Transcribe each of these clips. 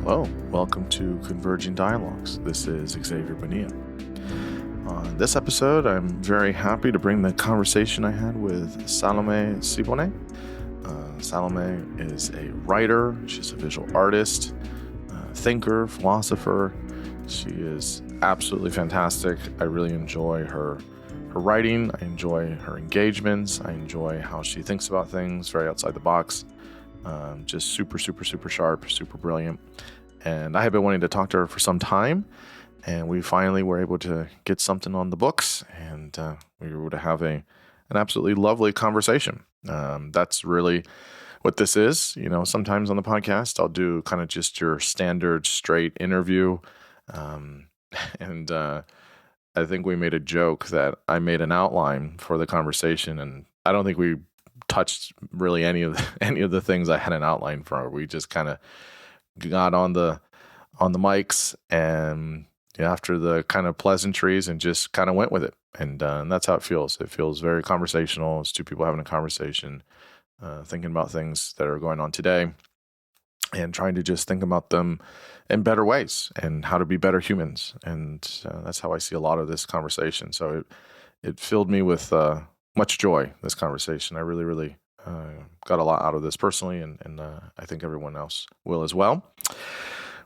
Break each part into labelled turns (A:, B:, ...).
A: Hello, welcome to Converging Dialogues. This is Xavier Bonilla. On this episode, I'm very happy to bring the conversation I had with Salomé Sibonex. Salomé is a writer, she's a visual artist, thinker, philosopher. She is absolutely fantastic. I really enjoy her writing. I enjoy her engagements. I enjoy how she thinks about things, very outside the box. Just super sharp, super brilliant. And I have been wanting to talk to her for some time, and we finally were able to get something on the books, and we were able to have an absolutely lovely conversation. That's really what this is. You know, sometimes on the podcast, I'll do kind of just your standard straight interview. And I think we made a joke that I made an outline for the conversation, and I don't think we touched really any of the things I had an outline for. We just kind of got on the mics and after the kind of pleasantries and just kind of went with it. And that's how it feels. It feels very conversational. It's two people having a conversation, thinking about things that are going on today and trying to just think about them in better ways and how to be better humans. And that's how I see a lot of this conversation. So it filled me with much joy, this conversation. I really got a lot out of this personally, and I think everyone else will as well.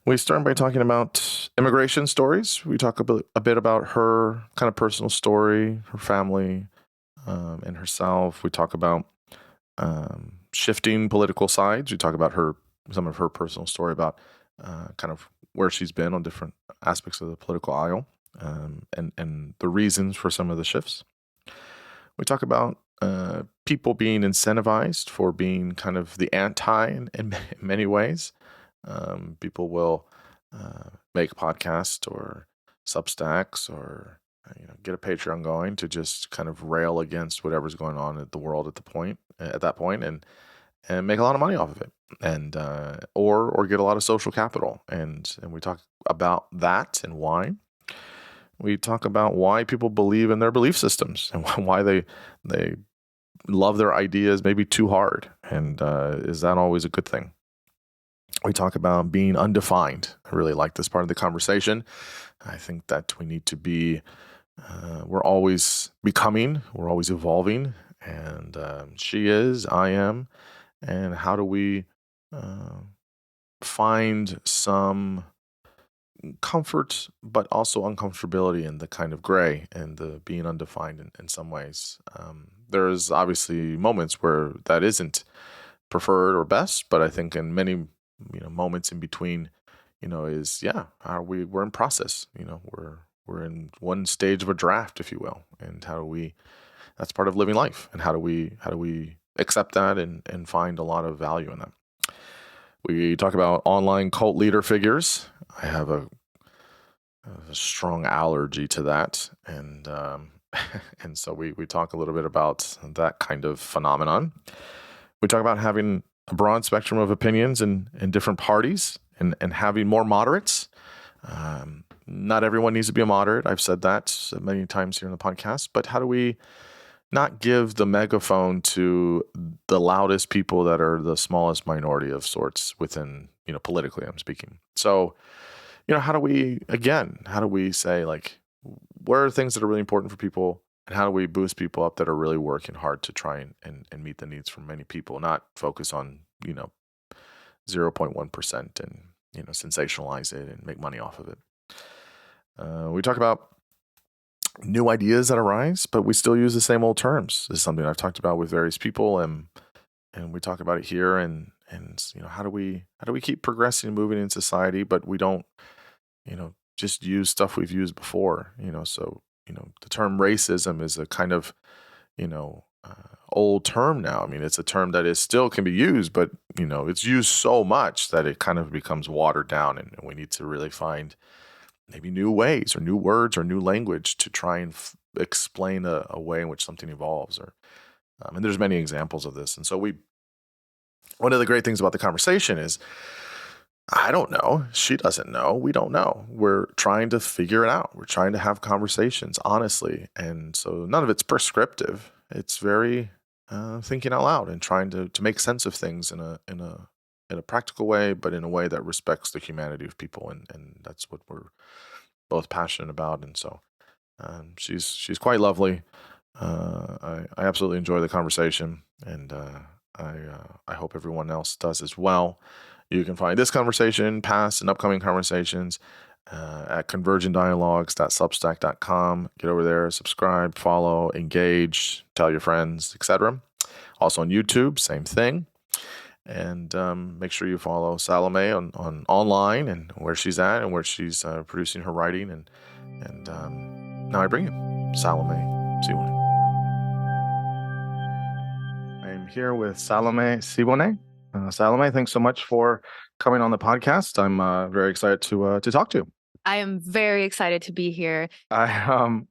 A: We start by talking about immigration stories. We talk a bit about her kind of personal story, her family, and herself. We talk about shifting political sides. We talk about some of her personal story about kind of where she's been on different aspects of the political aisle, and the reasons for some of the shifts. We talk about people being incentivized for being kind of the anti in many ways. People will make podcasts or Substacks or get a Patreon going to just kind of rail against whatever's going on in the world at that point, and make a lot of money off of it, and or get a lot of social capital, and we talk about that and why. We talk about why people believe in their belief systems and why they love their ideas maybe too hard, and is that always a good thing? We talk about being undefined. I really like this part of the conversation. I think that we need to be, we're always becoming, we're always evolving, and she is, I am, and how do we find some comfort, but also uncomfortability in the kind of gray and the being undefined in some ways. There's obviously moments where that isn't preferred or best, but I think in many moments in between, we're in process. We're in one stage of a draft, if you will, and that's part of living life, and how do we accept that and find a lot of value in that. We talk about online cult leader figures. I have a strong allergy to that, and and so we talk a little bit about that kind of phenomenon. We talk about having a broad spectrum of opinions in different parties, and having more moderates. Not everyone needs to be a moderate. I've said that many times here in the podcast, but how do we not give the megaphone to the loudest people that are the smallest minority of sorts within, politically I'm speaking. So, how do we say, like, what are things that are really important for people, and how do we boost people up that are really working hard to try and meet the needs for many people, not focus on, 0.1% and, sensationalize it and make money off of it. We talk about new ideas that arise, but we still use the same old terms. This is something I've talked about with various people, and we talk about it here, and how do we keep progressing and moving in society, but we don't just use stuff we've used before. So the term racism is a kind of old term now. I mean, it's a term that is still can be used, but it's used so much that it kind of becomes watered down, and we need to really find maybe new ways or new words or new language to try and explain a way in which something evolves. And there's many examples of this. And so one of the great things about the conversation is, I don't know, she doesn't know, we don't know. We're trying to figure it out. We're trying to have conversations honestly. And so none of it's prescriptive. It's very thinking out loud and trying to make sense of things in a in a practical way, but in a way that respects the humanity of people, and that's what we're both passionate about. And so she's quite lovely. I absolutely enjoy the conversation, and I hope everyone else does as well. You can find this conversation, past and upcoming conversations, at convergentdialogues.substack.com. Get over there, subscribe, follow, engage, tell your friends, etc. Also on YouTube, same thing. And make sure you follow Salomé on online and where she's at and where she's producing her writing. And now I bring you Salomé Sibonex. I'm here with Salomé Sibonex. Salomé, thanks so much for coming on the podcast. I'm very excited to talk to you.
B: I am very excited to be here.
A: I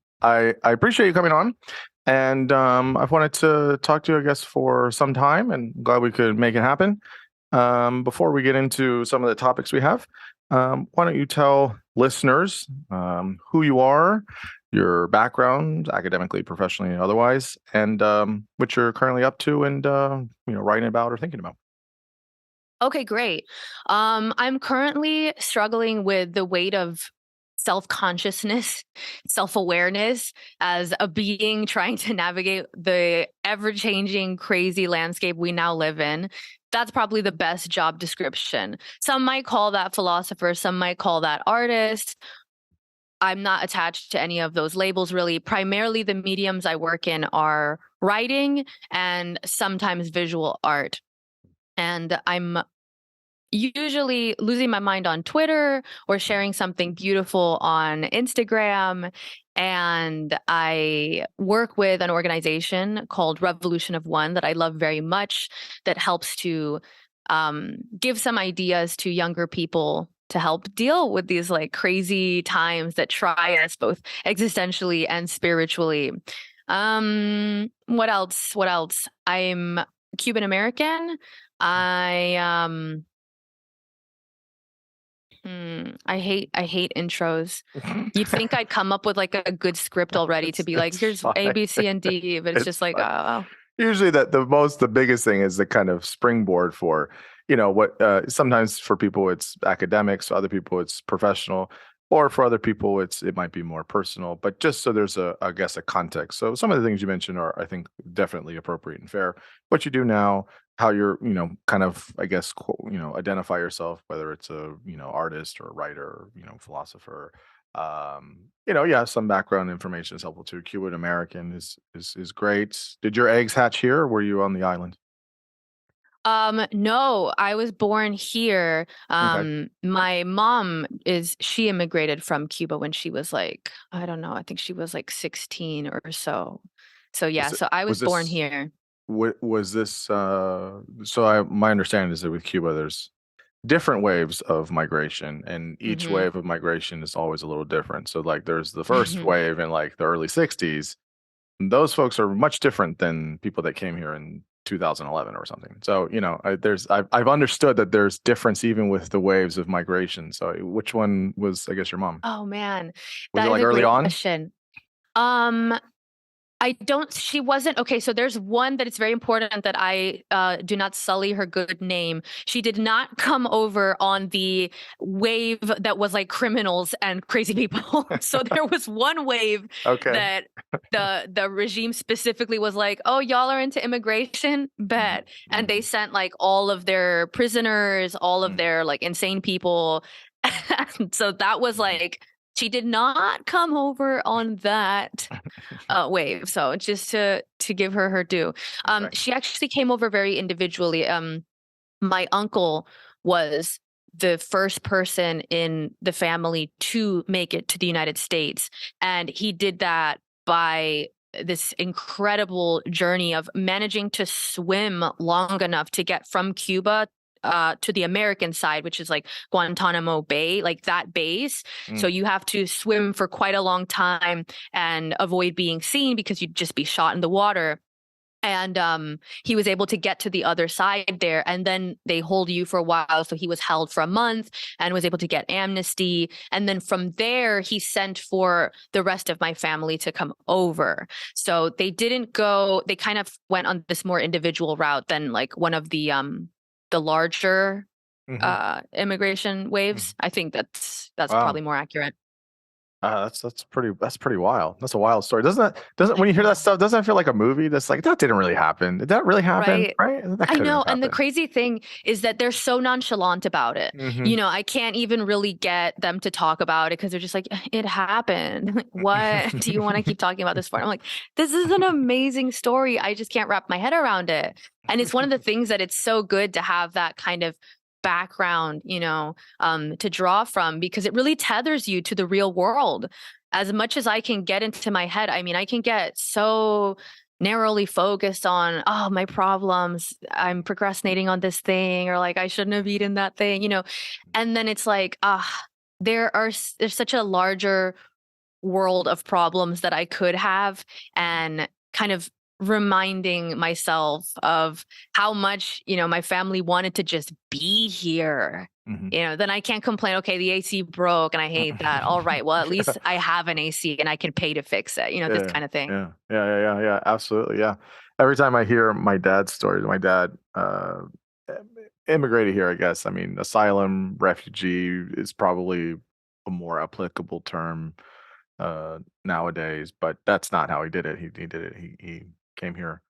A: appreciate you coming on, and I've wanted to talk to you, I guess, for some time, and glad we could make it happen. Before we get into some of the topics we have, why don't you tell listeners who you are, your background, academically, professionally, and otherwise, and what you're currently up to, and writing about or thinking about.
B: Okay, great. I'm currently struggling with the weight of self-consciousness, self-awareness as a being trying to navigate the ever-changing, crazy landscape we now live in. That's probably the best job description. Some might call that philosopher, some might call that artist. I'm not attached to any of those labels, really. Primarily, the mediums I work in are writing and sometimes visual art. And I'm usually losing my mind on Twitter or sharing something beautiful on Instagram. And I work with an organization called Revolution of One that I love very much, that helps to give some ideas to younger people to help deal with these like crazy times that try us both existentially and spiritually. What else? What else? I'm Cuban American. I I hate intros. You'd think I'd come up with like a good script already to be like, here's
A: fine.
B: A, B, C, and D, but it's just like,
A: fine.
B: oh.
A: Usually the biggest thing is the kind of springboard for, what sometimes for people it's academics, for other people it's professional, or for other people it might be more personal, but just so there's I guess a context. So some of the things you mentioned are, I think, definitely appropriate and fair. What you do now, how you're, kind of, I guess, identify yourself, whether it's a, artist or a writer, or, philosopher. Yeah, some background information is helpful too. Cuban American is great. Did your eggs hatch here, or were you on the island?
B: No, I was born here.
A: Okay.
B: My mom she immigrated from Cuba when she was like, I don't know, I think she was like 16 or so. So yeah,
A: Was it
B: so I was
A: was
B: born
A: this
B: here.
A: was this my understanding is that with Cuba there's different waves of migration, and each
B: Hmm.
A: wave of migration is always a little different. So like there's the first wave in like the early 60s. Those folks are much different than people that came here in 2011 or something. So, I've understood that there's difference even with the waves of migration. So which one was, I guess, your mom?
B: Oh man,
A: Was it
B: that is
A: like
B: a
A: early
B: great
A: on?
B: question. She wasn't, okay, so there's one that it's very important that I do not sully her good name. She did not come over on the wave that was like criminals and crazy people. So there was one wave
A: Okay.
B: that the regime specifically was like, oh, y'all are into immigration? Bet. And they sent like all of their prisoners, all of their like insane people. So that was like, she did not come over on that wave. So just to give her due.
A: Okay.
B: She actually came over very individually. My uncle was the first person in the family to make it to the United States, and he did that by this incredible journey of managing to swim long enough to get from Cuba to the American side, which is like Guantanamo Bay, like that base. So
A: Mm.
B: you have to swim for quite a long time and avoid being seen because you'd just be shot in the water. And he was able to get to the other side there, and then they hold you for a while. So he was held for a month and was able to get amnesty. And then from there, he sent for the rest of my family to come over. So they didn't go, they kind of went on this more individual route than like one of the the larger
A: Hmm.
B: immigration waves.
A: Hmm.
B: I think that's
A: Wow.
B: probably more accurate.
A: That's pretty wild. That's a wild story. Doesn't
B: I
A: when you hear that
B: know.
A: stuff, doesn't that feel like a movie? That's like that didn't really happen. Did that really happen?
B: Right.
A: Right? That
B: I
A: couldn't
B: know.
A: have
B: And the
A: happened.
B: crazy thing is that they're so nonchalant about it.
A: Hmm.
B: I can't even really get them to talk about it because they're just like, it happened. Like, what do you want to keep talking about this for? I'm like, this is an amazing story. I just can't wrap my head around it. And it's one of the things that it's so good to have that kind of background, to draw from because it really tethers you to the real world. As much as I can get into my head, I mean, I can get so narrowly focused on, oh, my problems, I'm procrastinating on this thing, or like I shouldn't have eaten that thing. And then it's like, there's such a larger world of problems that I could have, and kind of reminding myself of how much, my family wanted to just be here.
A: Hmm.
B: Then I can't complain. Okay, the AC broke and I hate that. All right, well, at least I have an AC and I can pay to fix it, this
A: Yeah,
B: kind of thing.
A: yeah. Absolutely, yeah. Every time I hear my dad's story, my dad immigrated here, I guess. I mean, asylum, refugee is probably a more applicable term nowadays, but that's not how he did it. He did it. He came here.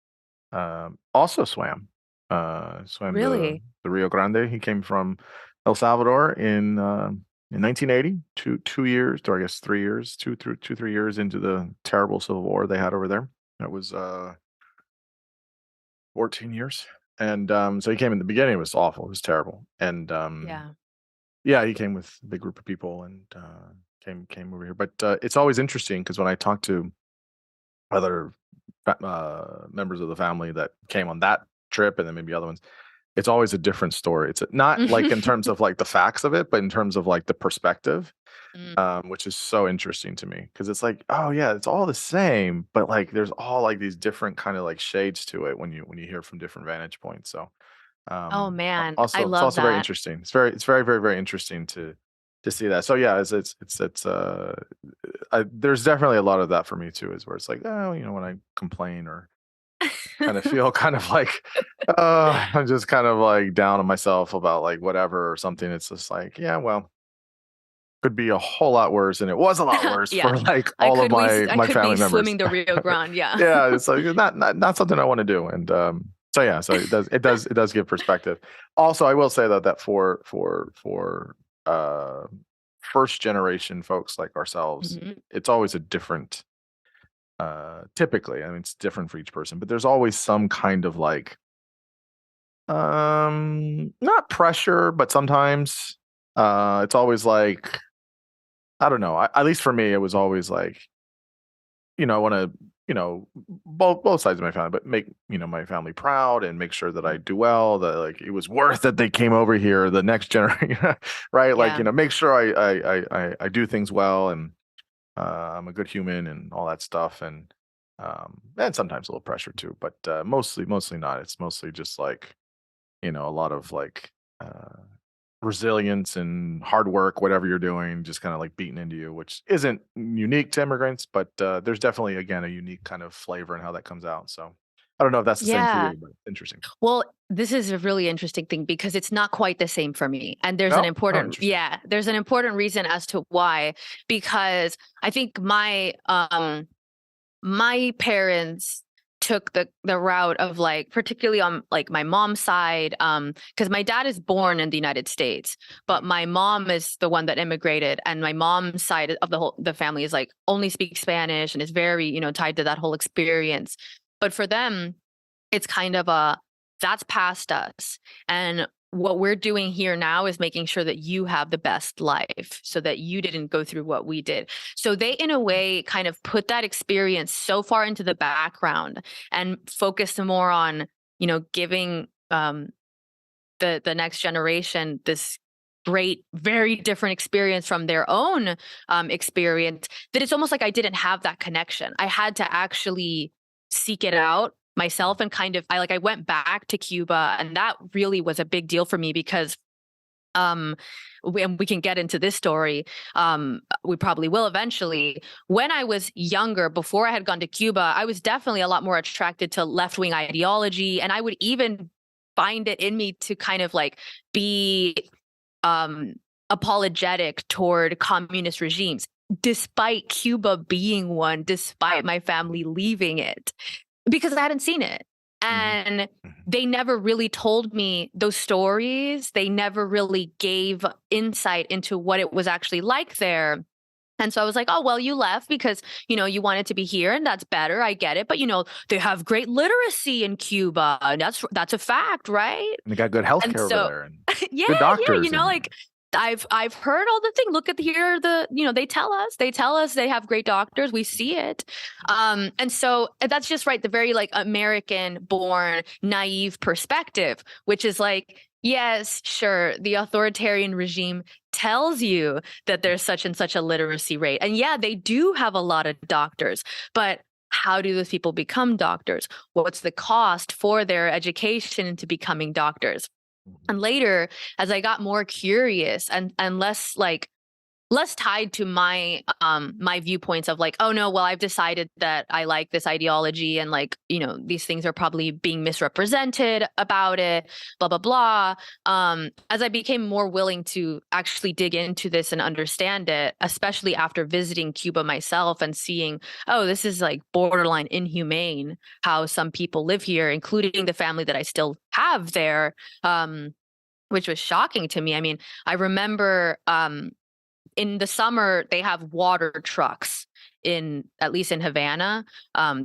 A: Also swam
B: Really?
A: the Rio Grande. He came from El Salvador in 1980, 2 years, or I guess 3 years, 3 years into the terrible civil war they had over there. It was 14 years. And so he came in the beginning, it was awful, it was terrible. And
B: Yeah.
A: yeah, he came with a big group of people and came over here. But it's always interesting because when I talk to other members of the family that came on that trip and then maybe other ones, it's always a different story. It's not like in terms of like the facts of it, but in terms of like the perspective,
B: Mm.
A: which is so interesting to me because it's like, oh yeah, it's all the same, but like there's all like these different kind of like shades to it when you hear from different vantage points. So
B: Oh man, I
A: also it's
B: love
A: also very
B: that.
A: interesting. It's very very very interesting to see that. So yeah, there's definitely a lot of that for me too, is where it's like, oh, when I complain or kind of feel kind of like I'm just kind of like down on myself about like whatever or something. It's just like, yeah, well, could be a whole lot worse, and it was a lot worse
B: Yeah.
A: for like all of
B: I
A: my
B: could be
A: family members.
B: swimming the Rio Grande. Yeah.
A: Yeah, it's like not something I want to do. And so yeah, so it does give perspective. Also, I will say that for uh first generation folks like ourselves,
B: Mhm.
A: it's always a different typically, I mean, it's different for each person, but there's always some kind of like not pressure, but sometimes it's always like, I don't know, at least for me it was always like, I want to, both sides of my family, but make, my family proud and make sure that I
B: Mm.
A: do well, that like it was worth that they came over here, the next generation, right? Like,
B: Yeah.
A: make sure I do things well, and I'm a good human and all that stuff. And sometimes a little pressure too, but mostly not. It's mostly just like, a lot of like resilience and hard work, whatever you're doing, just kind of like beaten into you, which isn't unique to immigrants, but there's definitely, again, a unique kind of flavor in how that comes out. So I don't know if that's the same for
B: Yeah.
A: you, but interesting.
B: Well, this is a really interesting thing because it's not quite the same for me. And
A: No? Oh, interesting.
B: there's an important reason as to why, because I think my parents took the route of like, particularly on like my mom's side, because my dad is born in the United States, but my mom is the one that immigrated, and my mom's side of the family is like only speaks Spanish and is very, tied to that whole experience. But for them, it's kind of that's past us. And what we're doing here now is making sure that you have the best life so that you didn't go through what we did. So they, in a way, kind of put that experience so far into the background and focus more on, giving the next generation this great, very different experience from their own experience, that it's almost like I didn't have that connection. I had to actually seek it out myself, and kind of I went back to Cuba, and that really was a big deal for me because and we can get into this story, we probably will eventually. When I was younger, before I had gone to Cuba, I was definitely a lot more attracted to left-wing ideology, and I would even find it in me to kind of like be apologetic toward communist regimes, despite Cuba being one, despite my family leaving it, because I hadn't seen it. And they never really told me those stories. They never really gave insight into what it was actually like there. And so I was like, oh, well, you left because, you wanted to be here, and that's better. I get it. But, they have great literacy in Cuba. And that's a fact, right?
A: And they got good
B: And
A: healthcare over
B: so,
A: there and
B: yeah,
A: good doctors.
B: like I've heard all the things. Look at they tell us they have great doctors. We see it. And so that's just right. The very like American born naive perspective, which is like, yes, sure. The authoritarian regime tells you that there's such and such a literacy rate. And yeah, they do have a lot of doctors, but how do those people become doctors? What's the cost for their education into becoming doctors? And later, as I got more curious and less tied to my my viewpoints of like, oh no, well, I've decided that I like this ideology, and like, these things are probably being misrepresented about it, blah blah blah. As I became more willing to actually dig into this and understand it, especially after visiting Cuba myself and seeing, oh, this is like borderline inhumane how some people live here, including the family that I still have there, which was shocking to me. I mean, I remember in the summer they have water trucks at least in Havana.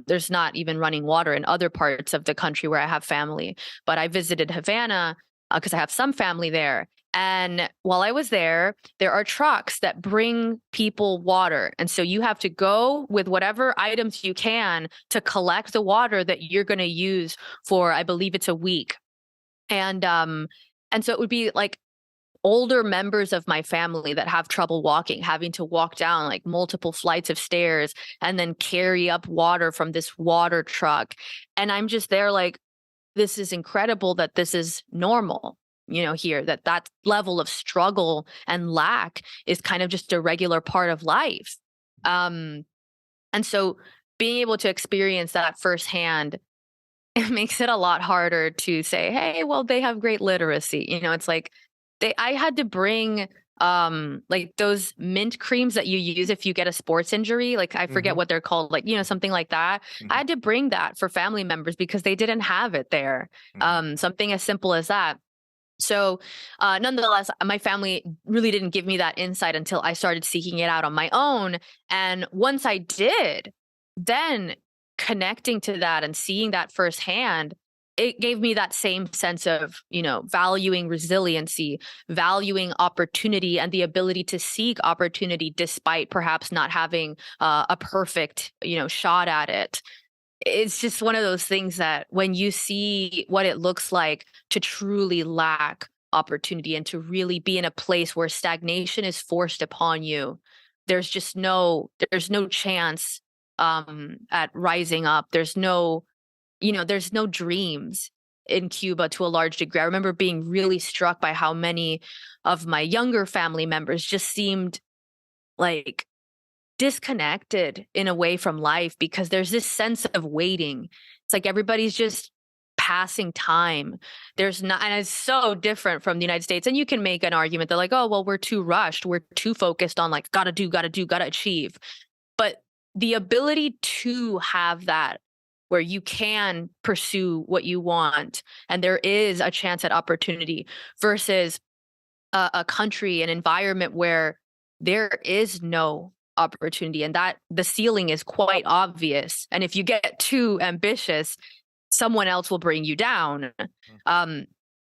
B: There's not even running water in other parts of the country where I have family, but I visited Havana because I have some family there. And while I was there are trucks that bring people water. And so you have to go with whatever items you can to collect the water that you're going to use for, I believe it's a week. And so it would be like older members of my family that have trouble walking, having to walk down like multiple flights of stairs and then carry up water from this water truck. And I'm just there like, this is incredible that this is normal, here, that level of struggle and lack is kind of just a regular part of life. And so being able to experience that firsthand, it makes it a lot harder to say, hey, well, they have great literacy. It's like I had to bring like those mint creams that you use if you get a sports injury. Like I forget what they're called, like, something like that. I had to bring that for family members because they didn't have it there. Something as simple as that. So nonetheless, my family really didn't give me that insight until I started seeking it out on my own. And once I did, then connecting to that and seeing that firsthand, it gave me that same sense of, valuing resiliency, valuing opportunity, and the ability to seek opportunity despite perhaps not having a perfect, shot at it. It's just one of those things that when you see what it looks like to truly lack opportunity and to really be in a place where stagnation is forced upon you, there's no chance at rising up. There's no dreams in Cuba to a large degree. I remember being really struck by how many of my younger family members just seemed like disconnected in a way from life because there's this sense of waiting. It's like everybody's just passing time. There's not, and it's so different from the United States. And you can make an argument that like, oh, well, we're too rushed. We're too focused on like, gotta do, gotta achieve. But the ability to have that where you can pursue what you want and there is a chance at opportunity versus a country, an environment where there is no opportunity and that the ceiling is quite obvious. And if you get too ambitious, someone else will bring you down.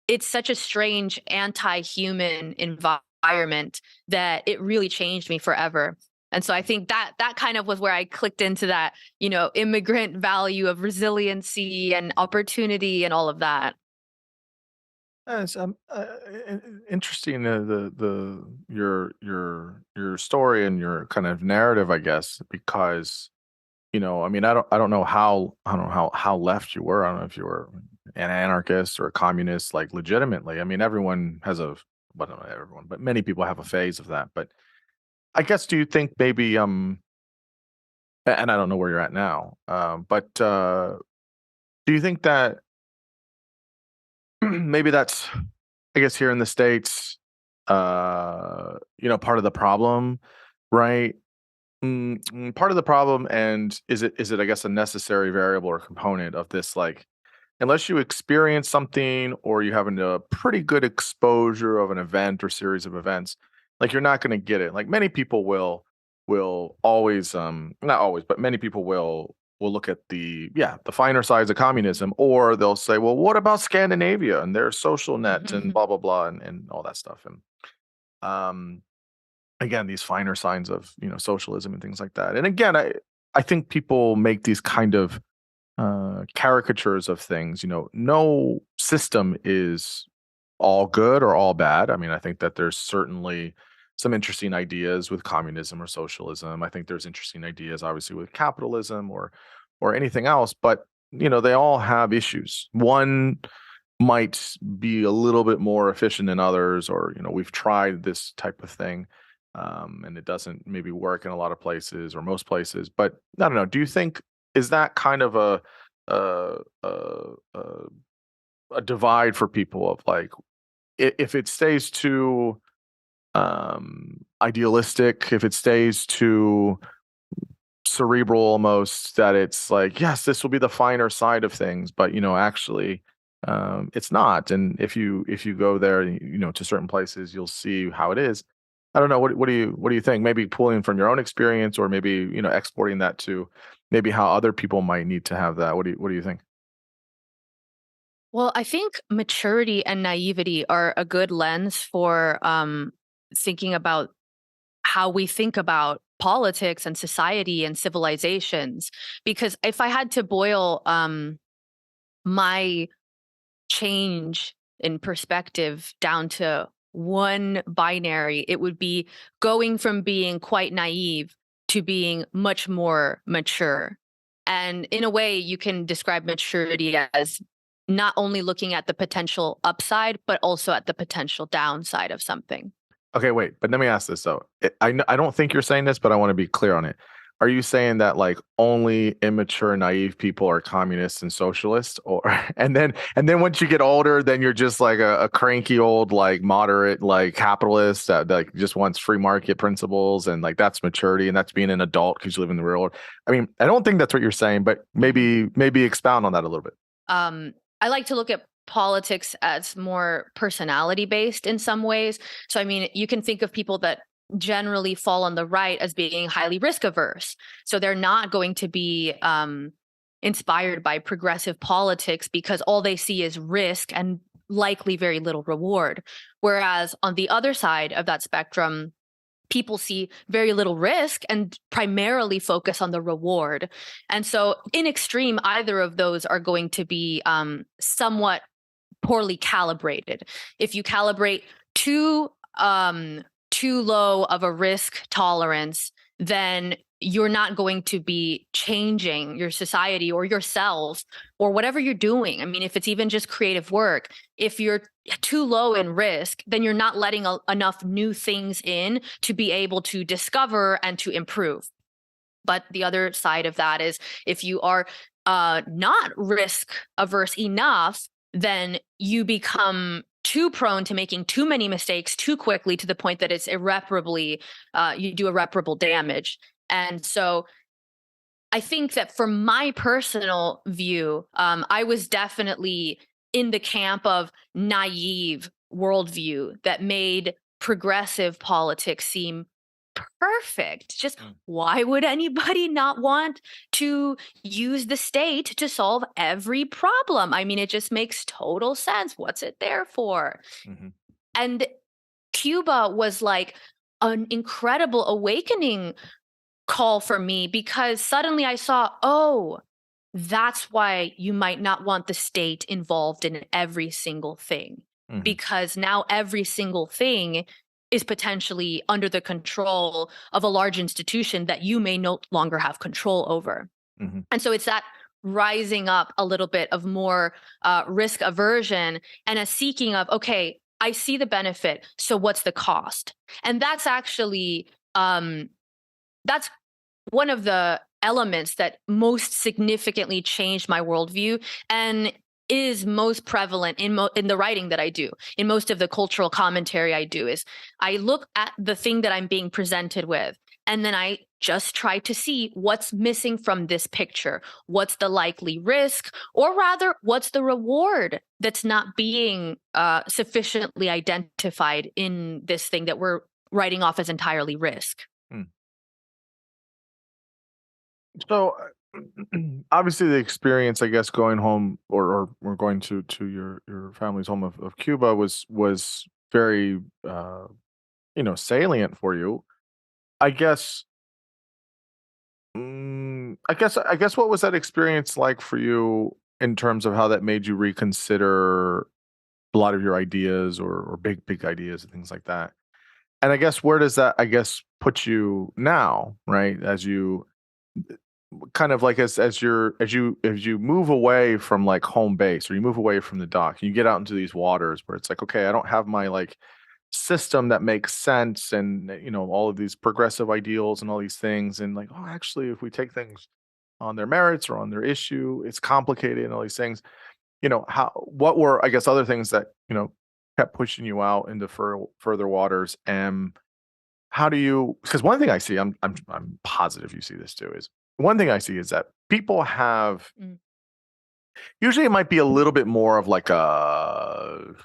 B: It's such a strange anti-human environment that it really changed me forever. And so I think that kind of was where I clicked into that, immigrant value of resiliency and opportunity and all of that.
A: It's interesting your story and your kind of narrative, I guess, because I mean, I don't know how left you were. I don't know if you were an anarchist or a communist, like legitimately. I mean, everyone has well, not everyone, but many people have a phase of that. But I guess, do you think maybe and I don't know where you're at now, but do you think that maybe that's, I guess, here in the States, part of the problem, right? Part of the problem, and is it, I guess, a necessary variable or component of this, like, unless you experience something or you have a pretty good exposure of an event or series of events, like you're not going to get it. Like many people will always, not always, but many people will look at the finer sides of communism, or they'll say, well, what about Scandinavia and their social net and blah blah blah and all that stuff. And um again, these finer signs of socialism and things like that. And again, I think people make these kind of caricatures of things. No system is all good or all bad. I mean, I think that there's certainly some interesting ideas with communism or socialism. I think there's interesting ideas, obviously, with capitalism or anything else. But they all have issues. One might be a little bit more efficient than others, or we've tried this type of thing, and it doesn't maybe work in a lot of places or most places. But I don't know. Do you think, is that kind of a a, a, a divide for people of like, if it stays too idealistic, if it stays too cerebral almost, that it's like, yes, this will be the finer side of things, but actually it's not. And if you go there, to certain places, you'll see how it is. I don't know. What do you think? Maybe pulling from your own experience, or maybe exporting that to maybe how other people might need to have that. What do you think?
B: Well, I think maturity and naivety are a good lens for thinking about how we think about politics and society and civilizations. Because if I had to boil my change in perspective down to one binary, it would be going from being quite naive to being much more mature. And in a way, you can describe maturity as not only looking at the potential upside, but also at the potential downside of something.
A: Okay, wait, but let me ask this though. I don't think you're saying this, but I want to be clear on it. Are you saying that like only immature, naive people are communists and socialists, or and then once you get older, then you're just like a cranky old like moderate like capitalist that like just wants free market principles, and like that's maturity and that's being an adult because you live in the real world? I mean, I don't think that's what you're saying, but maybe expound on that a little bit.
B: I like to look at politics as more personality based in some ways. So, I mean, you can think of people that generally fall on the right as being highly risk averse. So, they're not going to be inspired by progressive politics because all they see is risk and likely very little reward. Whereas on the other side of that spectrum, people see very little risk and primarily focus on the reward. And so, in extreme, either of those are going to be somewhat poorly calibrated. If you calibrate too low of a risk tolerance, then you're not going to be changing your society or yourself or whatever you're doing. I mean, if it's even just creative work, if you're too low in risk, then you're not letting enough new things in to be able to discover and to improve. But the other side of that is if you are not risk averse enough, then you become too prone to making too many mistakes too quickly to the point that it's irreparably, you do irreparable damage. And so I think that for my personal view, I was definitely in the camp of naive worldview that made progressive politics seem perfect. Just why would anybody not want to use the state to solve every problem? I mean, it just makes total sense. What's it there for?
A: Mhm.
B: And Cuba was like an incredible awakening call for me because suddenly I saw, oh, that's why you might not want the state involved in every single thing.
A: Mhm.
B: Because now every single thing is potentially under the control of a large institution that you may no longer have control over.
A: Mhm.
B: And so it's that rising up a little bit of more risk aversion and a seeking of, okay, I see the benefit. So what's the cost? And that's actually, that's one of the elements that most significantly changed my worldview. And is most prevalent in the writing that I do, in most of the cultural commentary I do, is I look at the thing that I'm being presented with, and then I just try to see what's missing from this picture. What's the likely risk, or rather, what's the reward that's not being sufficiently identified in this thing that we're writing off as entirely risk.
A: So obviously the experience, I guess, going home or going to your family's home of Cuba was very salient for you. I guess I guess what was that experience like for you in terms of how that made you reconsider a lot of your ideas or big ideas and things like that? And I guess where does that, I guess, put you now, right? As you kind of like as you move away from like home base, or you move away from the dock, you get out into these waters where it's like, okay, I don't have my like system that makes sense, and all of these progressive ideals and all these things, and like, oh, actually, if we take things on their merits or on their issue, it's complicated and all these things. What were, I guess, other things that kept pushing you out into further waters? And how do you, because one thing I see, I'm positive you see this too, is one thing I see is that people have, usually it might be a little bit more of like a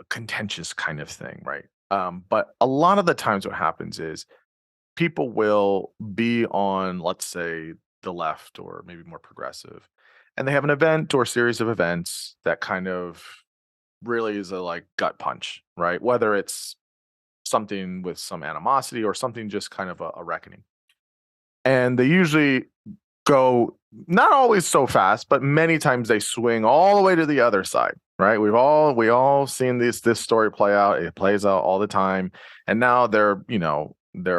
A: contentious kind of thing, right? But a lot of the times what happens is people will be on, let's say, the left or maybe more progressive, and they have an event or series of events that kind of really is a like gut punch, right? Whether it's something with some animosity or something just kind of a reckoning. And they usually go, not always so fast, but many times they swing all the way to the other side, right? We all seen this story play out. It plays out all the time. And now they're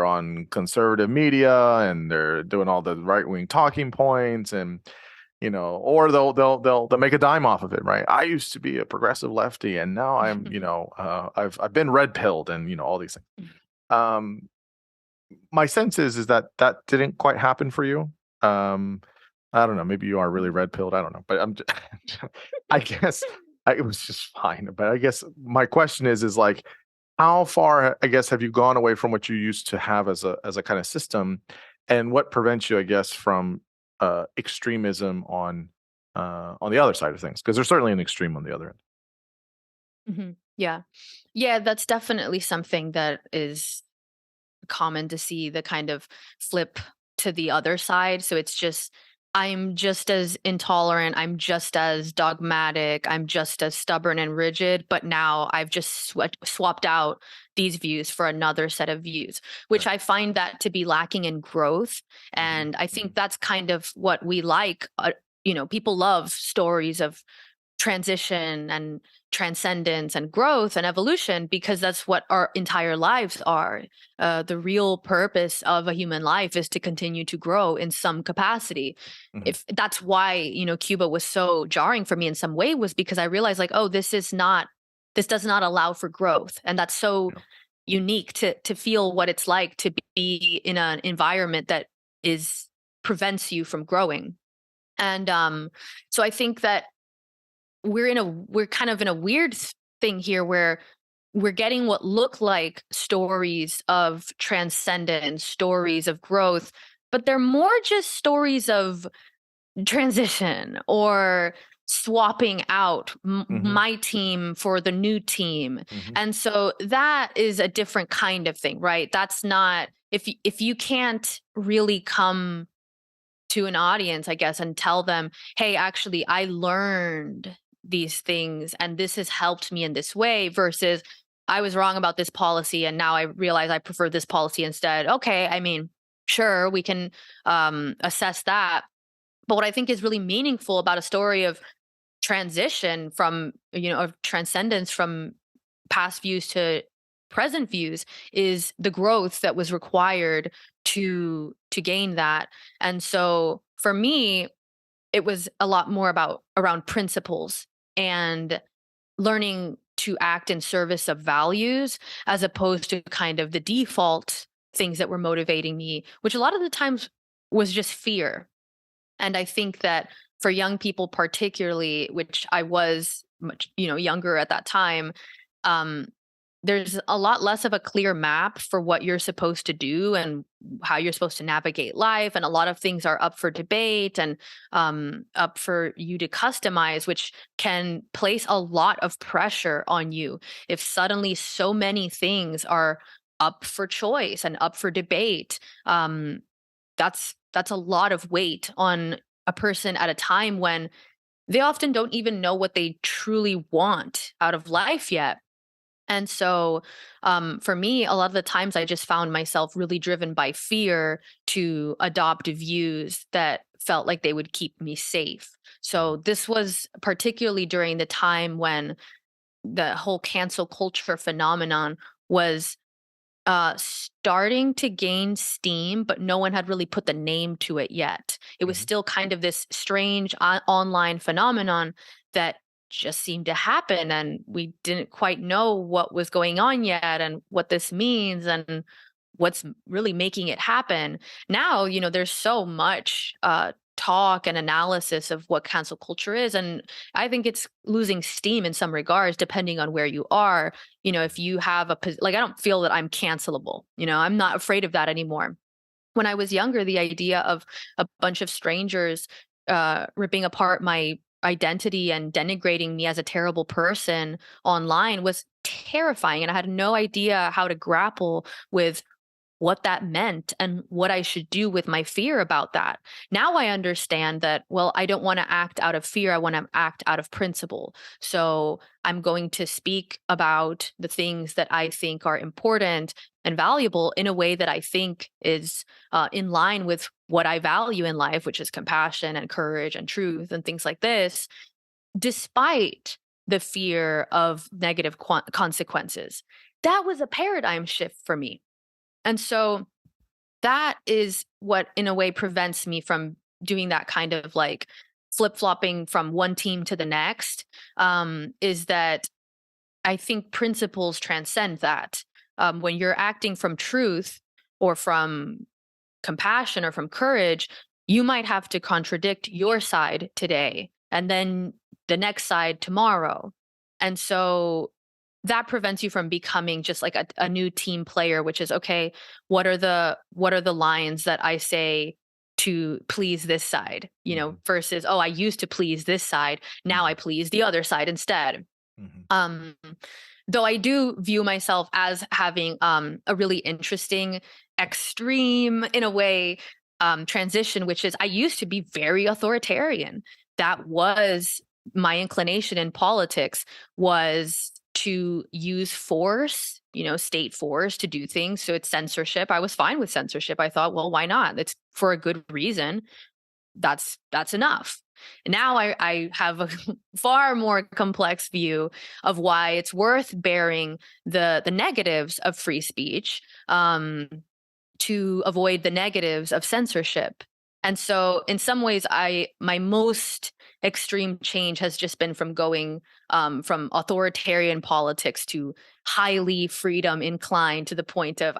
A: on conservative media and they're doing all the right-wing talking points, and or they'll make a dime off of it, right? I used to be a progressive lefty and now I'm, I've been red pilled, and all these things. Um my sense is that that didn't quite happen for you. Um, I don't know. Maybe you are really red pilled. I don't know, but I guess it was just fine. But I guess my question is like, how far, I guess, have you gone away from what you used to have as a kind of system, and what prevents you, I guess, from extremism on the other side of things? Because there's certainly an extreme on the other end.
B: Yeah. Yeah, that's definitely something that is common to see, the kind of flip to the other side. So it's just, I'm just as intolerant, I'm just as dogmatic, I'm just as stubborn and rigid, but now I've just swapped out these views for another set of views, which I find that to be lacking in growth. And I think that's kind of what we like. People love stories of transition and transcendence and growth and evolution, because that's what our entire lives are. The real purpose of a human life is to continue to grow in some capacity. If that's why Cuba was so jarring for me in some way, was because I realized, like, oh, this does not allow for growth. And that's so unique to feel what it's like to be in an environment that prevents you from growing. And so I think that we're kind of in a weird thing here, where we're getting what look like stories of transcendence, stories of growth, but they're more just stories of transition or swapping out my team for the new team. And so that is a different kind of thing, right? That's not, if you can't really come to an audience, I guess, and tell them, hey, actually, I learned these things and this has helped me in this way, versus I was wrong about this policy and now I realize I prefer this policy instead. Okay, I mean, sure, we can assess that. But what I think is really meaningful about a story of transition from, of transcendence from past views to present views, is the growth that was required to gain that. And so for me, it was a lot more around principles and learning to act in service of values, as opposed to kind of the default things that were motivating me, which a lot of the times was just fear. And I think that for young people particularly, which I was much, younger at that time, um, there's a lot less of a clear map for what you're supposed to do and how you're supposed to navigate life. And a lot of things are up for debate and up for you to customize, which can place a lot of pressure on you. If suddenly so many things are up for choice and up for debate, that's a lot of weight on a person at a time when they often don't even know what they truly want out of life yet. And so, for me, a lot of the times I just found myself really driven by fear to adopt views that felt like they would keep me safe. So, this was particularly during the time when the whole cancel culture phenomenon was starting to gain steam, but no one had really put the name to it yet. It was
A: Mhm.
B: still kind of this strange online phenomenon that just seemed to happen, and we didn't quite know what was going on yet and what this means and what's really making it happen. Now, there's so much talk and analysis of what cancel culture is, and I think it's losing steam in some regards depending on where you are. If you have like, I don't feel that I'm cancelable. I'm not afraid of that anymore. When I was younger, the idea of a bunch of strangers ripping apart my identity and denigrating me as a terrible person online was terrifying, and I had no idea how to grapple with what that meant and what I should do with my fear about that. Now I understand that, well, I don't want to act out of fear. I want to act out of principle. So I'm going to speak about the things that I think are important and valuable in a way that I think is in line with what I value in life, which is compassion and courage and truth and things like this, despite the fear of negative consequences. That was a paradigm shift for me. And so that is what, in a way, prevents me from doing that kind of like flip flopping from one team to the next. Is that I think principles transcend that. When you're acting from truth or from compassion or from courage, you might have to contradict your side today and then the next side tomorrow. And so that prevents you from becoming just like a new team player, which is okay, what are the lines that I say to please this side,
A: Mhm.
B: versus, oh, I used to please this side, now I
A: Mhm.
B: please the other side instead.
A: Mhm.
B: Um, though I do view myself as having a really interesting, extreme, in a way, transition, which is I used to be very authoritarian. That was my inclination in politics, was to use force, state force to do things. So it's censorship. I was fine with censorship. I thought, well, why not? It's for a good reason. That's enough. Now I have a far more complex view of why it's worth bearing the negatives of free speech, to avoid the negatives of censorship. And so in some ways, my most extreme change has just been from going from authoritarian politics to highly freedom inclined, to the point of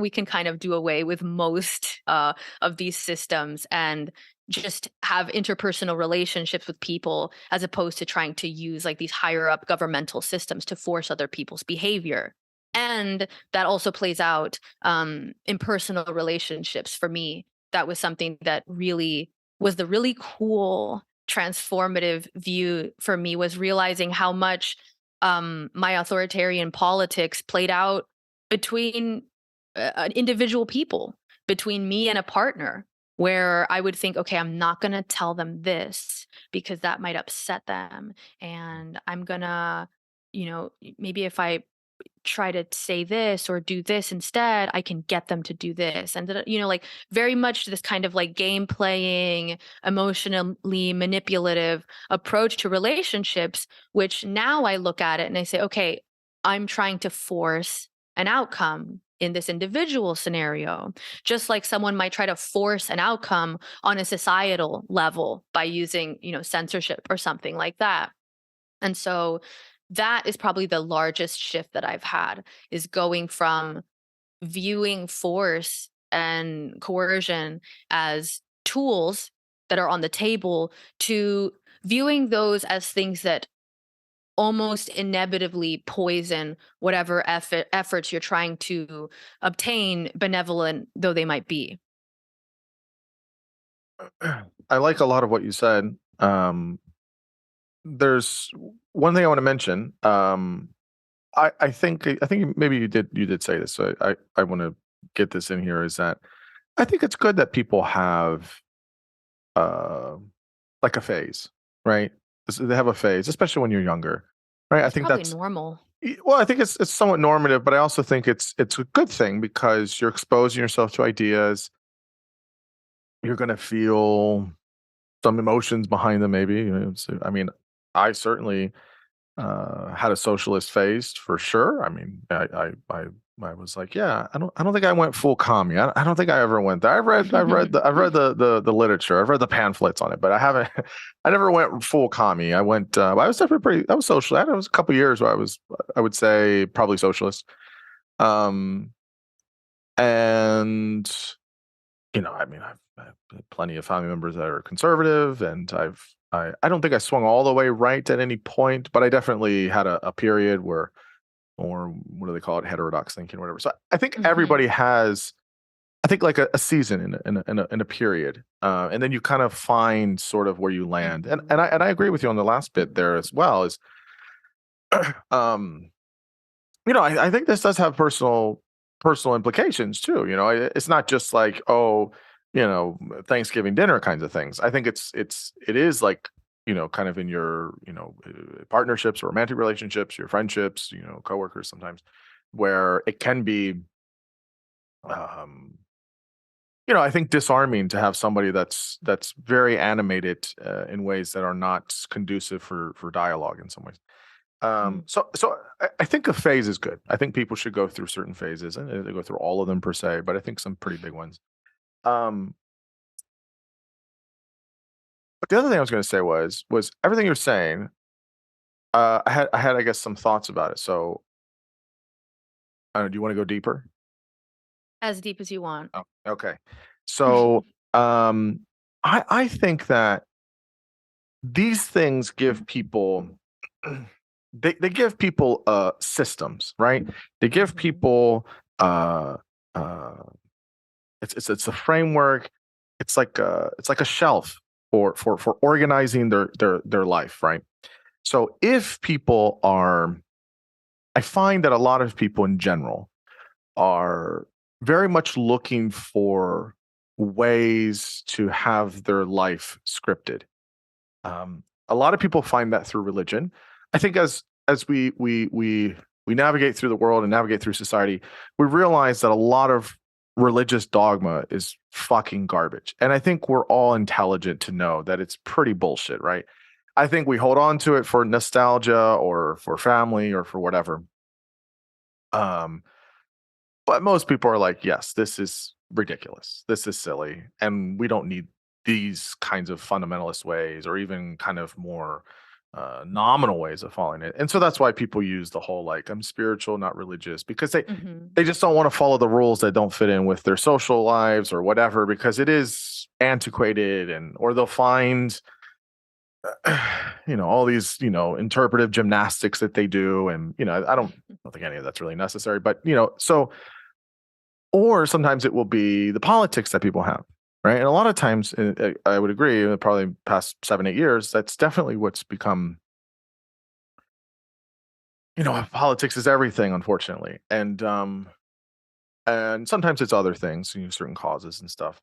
B: we can kind of do away with most of these systems and just have interpersonal relationships with people, as opposed to trying to use like these higher up governmental systems to force other people's behavior. And that also plays out in personal relationships for me. That was something that really was the really cool transformative view for me, was realizing how much my authoritarian politics played out between individual people, between me and a partner, where I would think, okay, I'm not going to tell them this because that might upset them. And I'm going to, maybe if I try to say this or do this instead, I can get them to do this. And, like very much this kind of like game playing, emotionally manipulative approach to relationships, which now I look at it and I say, okay, I'm trying to force an outcome in this individual scenario, just like someone might try to force an outcome on a societal level by using, censorship or something like that. And so that is probably the largest shift that I've had, is going from viewing force and coercion as tools that are on the table to viewing those as things that almost inevitably poison whatever efforts you're trying to obtain, benevolent though they might be.
A: I like a lot of what you said. There's one thing I want to mention. I think maybe you did say this. So I want to get this in here. Is that I think it's good that people have uh, like a phase, right? They have a phase, especially when you're younger, right? I
B: It's
A: think
B: probably
A: that's
B: normal.
A: well, I think it's somewhat normative, but I also think it's a good thing because you're exposing yourself to ideas. You're going to feel some emotions behind them, maybe. So, I mean, I certainly had a socialist phase for sure. I mean, I was like, yeah, I don't think I went full commie. I don't think I ever went there. I've read the literature. I've read the pamphlets on it, but I haven't. I never went full commie. I was definitely pretty. I was social. I was a couple years where I would say probably socialist. Um, and I mean, I've had plenty of family members that are conservative, and I don't think I swung all the way right at any point, but I definitely had a period where, or what do they call it, heterodox thinking, or whatever. So I think everybody has, I think like a season in a period, and then you kind of find sort of where you land. And I agree with you on the last bit there as well. Is um, I think this does have personal implications too. It's not just like, oh, Thanksgiving dinner kinds of things. I think it is like, kind of in your, partnerships or romantic relationships, your friendships, coworkers sometimes, where it can be, um, I think disarming to have somebody that's very animated in ways that are not conducive for dialogue in some ways. So I think a phase is good. I think people should go through certain phases, and they go through all of them per se, but I think some pretty big ones. Um, but the other thing I was going to say was everything you're saying. I had I guess some thoughts about it. So do you want to go deeper?
B: As deep as you want.
A: Oh, okay. So um, I think that these things give people they give people systems, right? They give people uh uh it's a framework. It's like a shelf for organizing their life, right? So if people are, I find that a lot of people in general are very much looking for ways to have their life scripted. A lot of people find that through religion. I think as we navigate through the world and navigate through society, we realize that a lot of religious dogma is fucking garbage. And I think we're all intelligent to know that it's pretty bullshit, right? I think we hold on to it for nostalgia or for family or for whatever. Um, but most people are like, yes, this is ridiculous. This is silly. And we don't need these kinds of fundamentalist ways or even kind of more nominal ways of following it. And so that's why people use the whole like, I'm spiritual, not religious, because they just don't want to follow the rules that don't fit in with their social lives or whatever, because it is antiquated, and or they'll find all these interpretive gymnastics that they do, and I don't think any of that's really necessary, but so, or sometimes it will be the politics that people have, right? And a lot of times, I would agree, probably past 7-8 years, that's definitely what's become. Politics is everything, unfortunately, and sometimes it's other things, certain causes and stuff.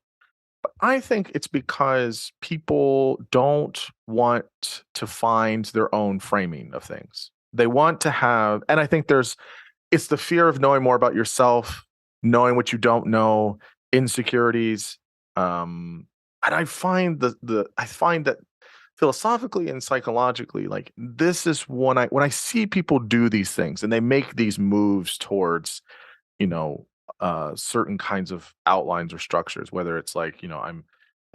A: But I think it's because people don't want to find their own framing of things. They want to have, and I think it's the fear of knowing more about yourself, knowing what you don't know, insecurities. And I find that philosophically and psychologically, like, this is when I see people do these things and they make these moves towards, you know, certain kinds of outlines or structures, whether it's like, I'm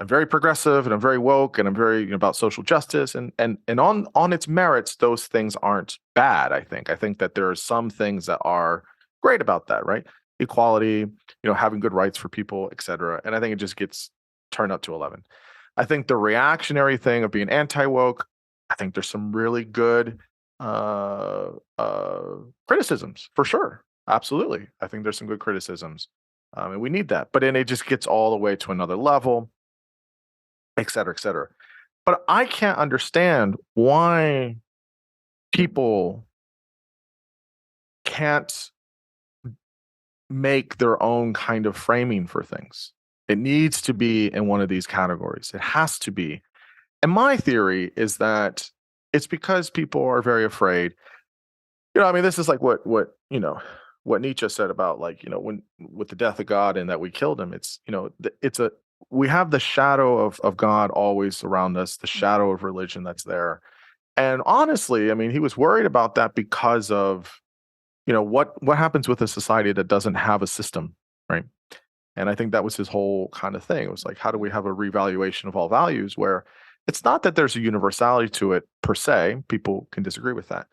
A: very progressive and I'm very woke and I'm very, about social justice, and on its merits, those things aren't bad. I think that there are some things that are great about that, right? Equality, having good rights for people, etc. And I think it just gets turned up to 11. I think the reactionary thing of being anti-woke, I think there's some really good uh, criticisms for sure. Absolutely. I think there's some good criticisms. And we need that. But then it just gets all the way to another level, et cetera, et cetera. But I can't understand why people can't make their own kind of framing for things. It needs to be in one of these categories. It has to be. And my theory is that it's because people are very afraid. I mean, this is like what Nietzsche said about, like, when with the death of God and that we killed him. It's, it's a we have the shadow of God always around us, the shadow of religion that's there. And honestly, I mean, he was worried about that because of, what happens with a society that doesn't have a system, right? And I think that was his whole kind of thing. It was like, how do we have a revaluation of all values where it's not that there's a universality to it per se, people can disagree with that,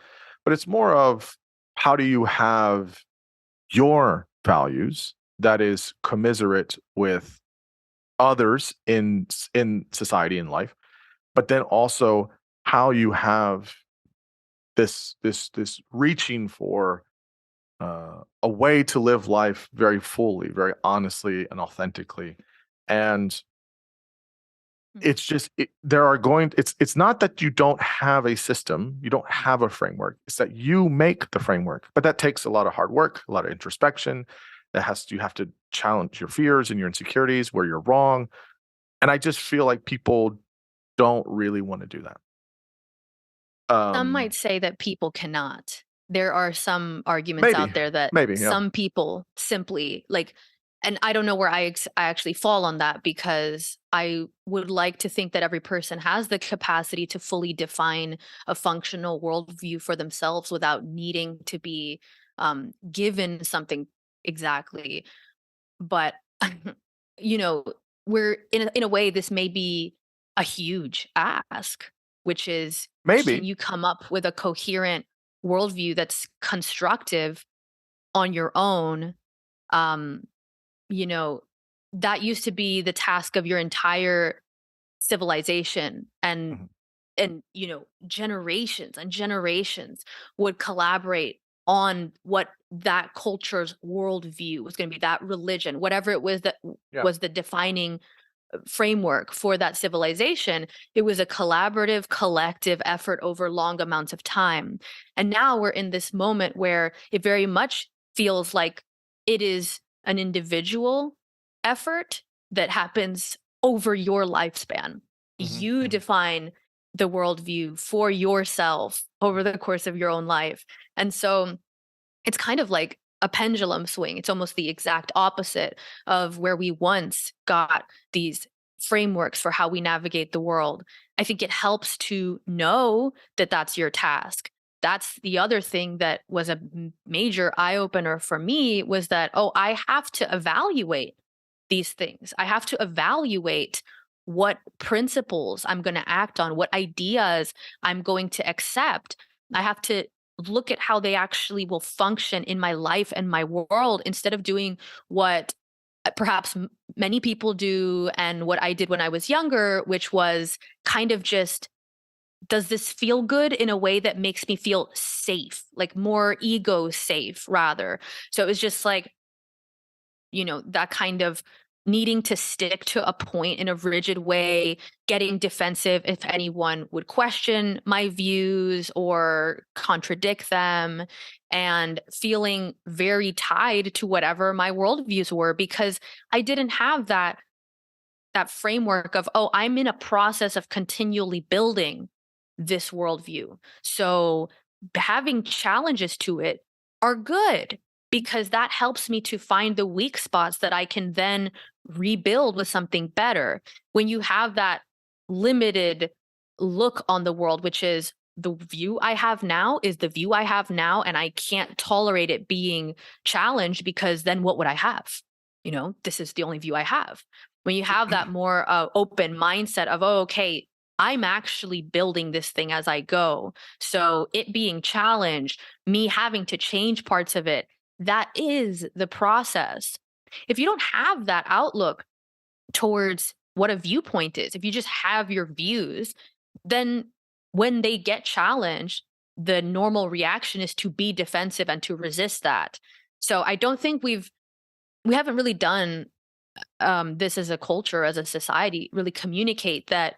A: but it's more of, how do you have your values that is commiserate with others in society and life, but then also how you have this reaching for a way to live life very fully, very honestly, and authentically. And it's just it's not that you don't have a system, you don't have a framework. It's that you make the framework, but that takes a lot of hard work, a lot of introspection. You have to challenge your fears and your insecurities where you're wrong. And I just feel like people don't really want to do that.
B: Some
A: Um,
B: might say that people cannot. There are some arguments
A: maybe,
B: out there that
A: maybe, yeah.
B: some people simply like, and I don't know where I actually fall on that, because I would like to think that every person has the capacity to fully define a functional worldview for themselves without needing to be given something exactly. But you know, we're in a way, this may be a huge ask, which is, can
A: Maybe.
B: you come up with a coherent worldview that's constructive on your own? Um, you know, that used to be the task of your entire civilization, and
A: Mhm,
B: generations and generations would collaborate on what that culture's worldview was going to be, that religion, whatever it was that
A: yeah.
B: was the defining framework for that civilization. It was a collaborative, collective effort over long amounts of time. And now we're in this moment where it very much feels like it is an individual effort that happens over your lifespan.
A: Mhm,
B: You
A: mhm.
B: define the worldview for yourself over the course of your own life. And so it's kind of like a pendulum swing. It's almost the exact opposite of where we once got these frameworks for how we navigate the world. I think it helps to know that that's your task. That's the other thing that was a major eye opener for me, was that, oh, I have to evaluate these things. I have to evaluate what principles I'm going to act on, what ideas I'm going to accept. I have to look at how they actually will function in my life and my world, instead of doing what perhaps many people do and what I did when I was younger, which was kind of just, does this feel good in a way that makes me feel safe, like more ego safe rather. So it was just like, that kind of needing to stick to a point in a rigid way, getting defensive if anyone would question my views or contradict them, and feeling very tied to whatever my worldviews were, because I didn't have that framework of, oh, I'm in a process of continually building this worldview. So having challenges to it are good, because that helps me to find the weak spots that I can then rebuild with something better. When you have that limited look on the world, which is, the view I have now is the view I have now, and I can't tolerate it being challenged, because then what would I have? This is the only view I have. When you have that more open mindset of, oh, okay, I'm actually building this thing as I go. So it being challenged, me having to change parts of it, that is the process. If you don't have that outlook towards what a viewpoint is, if you just have your views, then when they get challenged, the normal reaction is to be defensive and to resist that. So I don't think we haven't really done this as a culture, as a society, really communicate that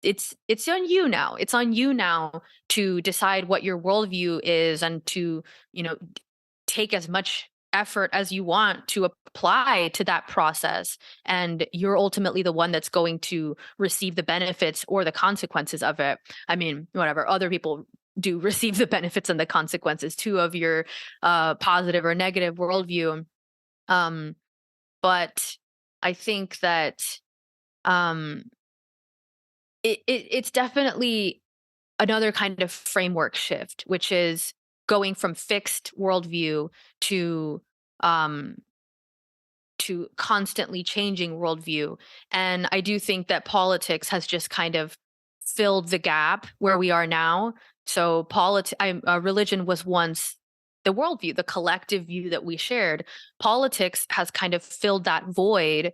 B: it's on you now. It's on you now to decide what your worldview is, and to, take as much effort as you want to apply to that process. And you're ultimately the one that's going to receive the benefits or the consequences of it. I mean, whatever, other people do receive the benefits and the consequences too of your positive or negative worldview. But I think that um, it's definitely another kind of framework shift, which is going from fixed worldview to um, constantly changing worldview. And I do think that politics has just kind of filled the gap where we are now. So religion was once the worldview, the collective view that we shared. Politics has kind of filled that void,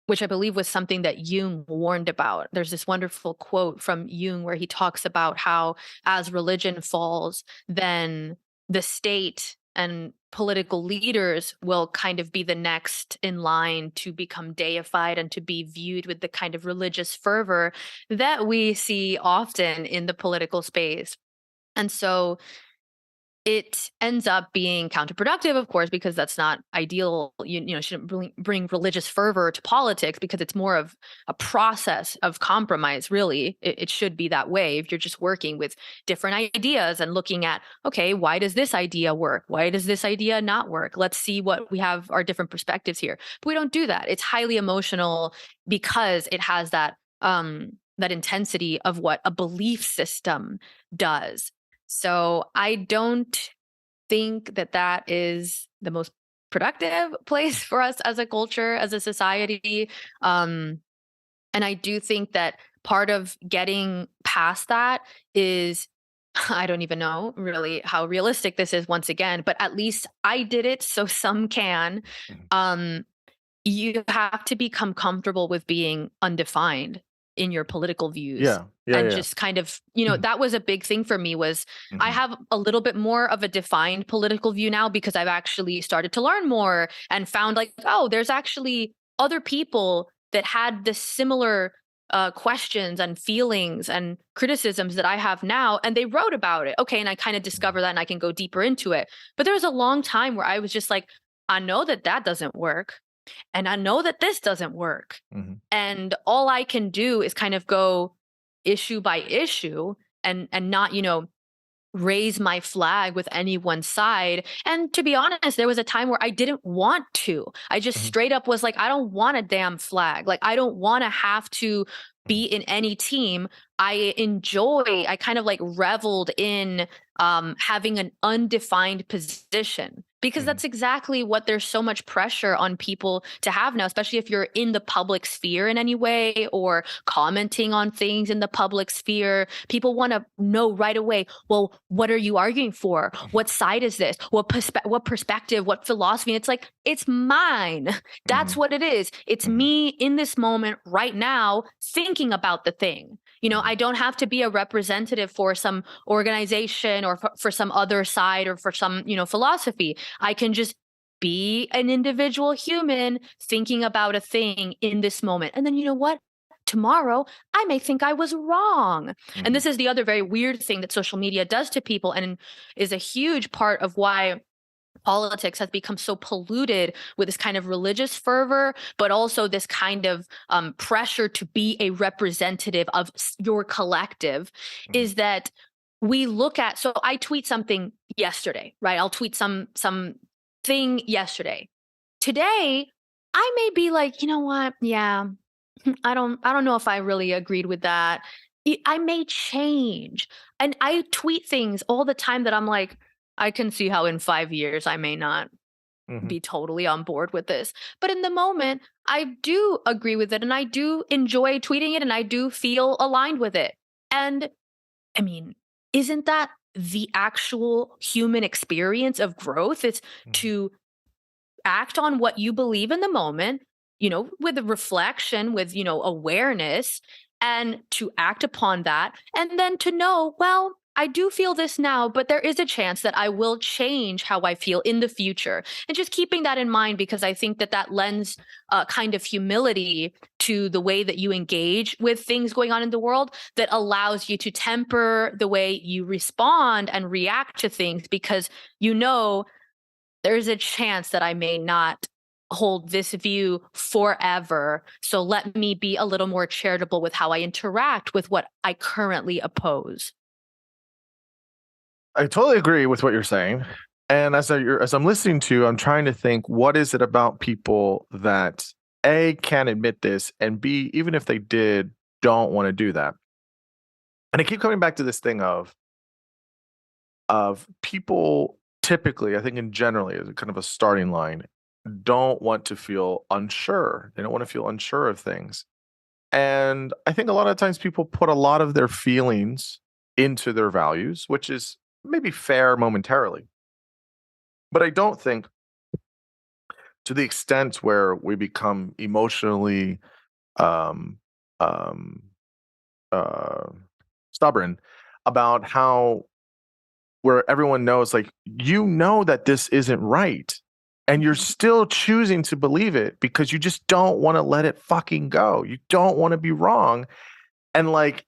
B: which I believe was something that Jung warned about. There's this wonderful quote from Jung where he talks about how as religion falls, then the state and political leaders will kind of be the next in line to become deified and to be viewed with the kind of religious fervor that we see often in the political space. And so it ends up being counterproductive, of course, because that's not ideal. Shouldn't bring religious fervor to politics, because it's more of a process of compromise, really. It should be that way. If you're just working with different ideas and looking at, okay, why does this idea work? Why does this idea not work? Let's see what we have, our different perspectives here. But we don't do that. It's highly emotional because it has that intensity of what a belief system does. So I don't think that is the most productive place for us as a culture, as a society. And I do think that part of getting past that is, I don't even know really how realistic this is once again, but at least I did it, so some can. You have to become comfortable with being undefined in your political views. And just kind of, that was a big thing for me, was I have a little bit more of a defined political view now, because I've actually started to learn more and found like, oh, there's actually other people that had the similar questions and feelings and criticisms that I have now, and they wrote about it. Okay. And I kind of discover that, and I can go deeper into it. But there was a long time where I was just like, I know that doesn't work. And I know that this doesn't work. And all I can do is kind of go issue by issue and not, raise my flag with any one side. And to be honest, there was a time where I didn't want to. I just straight up was like, I don't want a damn flag. Like, I don't want to have to be in any team. I kind of like reveled in having an undefined position, because that's exactly what there's so much pressure on people to have now, especially if you're in the public sphere in any way or commenting on things in the public sphere. People want to know right away, well, what are you arguing for? What side is this? What perspective? What philosophy? And it's like, it's mine. That's what it is. It's me in this moment right now thinking about the thing. I don't have to be a representative for some organization or for some other side or for some, philosophy. I can just be an individual human thinking about a thing in this moment. And then, you know what? Tomorrow, I may think I was wrong. And this is the other very weird thing that social media does to people, and is a huge part of why politics has become so polluted with this kind of religious fervor, but also this kind of pressure to be a representative of your collective, is that we look at, so I tweet something yesterday, right? I'll tweet some thing yesterday. Today, I may be like, you know what? Yeah, I don't know if I really agreed with that. I may change. And I tweet things all the time that I'm like, I can see how in 5 years I may not be totally on board with this. But in the moment, I do agree with it, and I do enjoy tweeting it, and I do feel aligned with it. And I mean, isn't that the actual human experience of growth? It's to act on what you believe in the moment, with a reflection, with, awareness, and to act upon that. And then to know, well, I do feel this now, but there is a chance that I will change how I feel in the future. And just keeping that in mind, because I think that lends kind of humility to the way that you engage with things going on in the world, that allows you to temper the way you respond and react to things, because there's a chance that I may not hold this view forever. So let me be a little more charitable with how I interact with what I currently oppose.
A: I totally agree with what you're saying. And as I'm listening to you, I'm trying to think, what is it about people that A, can't admit this, and B, even if they did, don't want to do that. And I keep coming back to this thing of people typically, I think in generally, as a kind of a starting line, don't want to feel unsure. They don't want to feel unsure of things. And I think a lot of times people put a lot of their feelings into their values, which is maybe fair momentarily. But I don't think, to the extent where we become emotionally um, um, uh, stubborn about how, where everyone knows, like, that this isn't right. And you're still choosing to believe it because you just don't want to let it fucking go. You don't want to be wrong. And like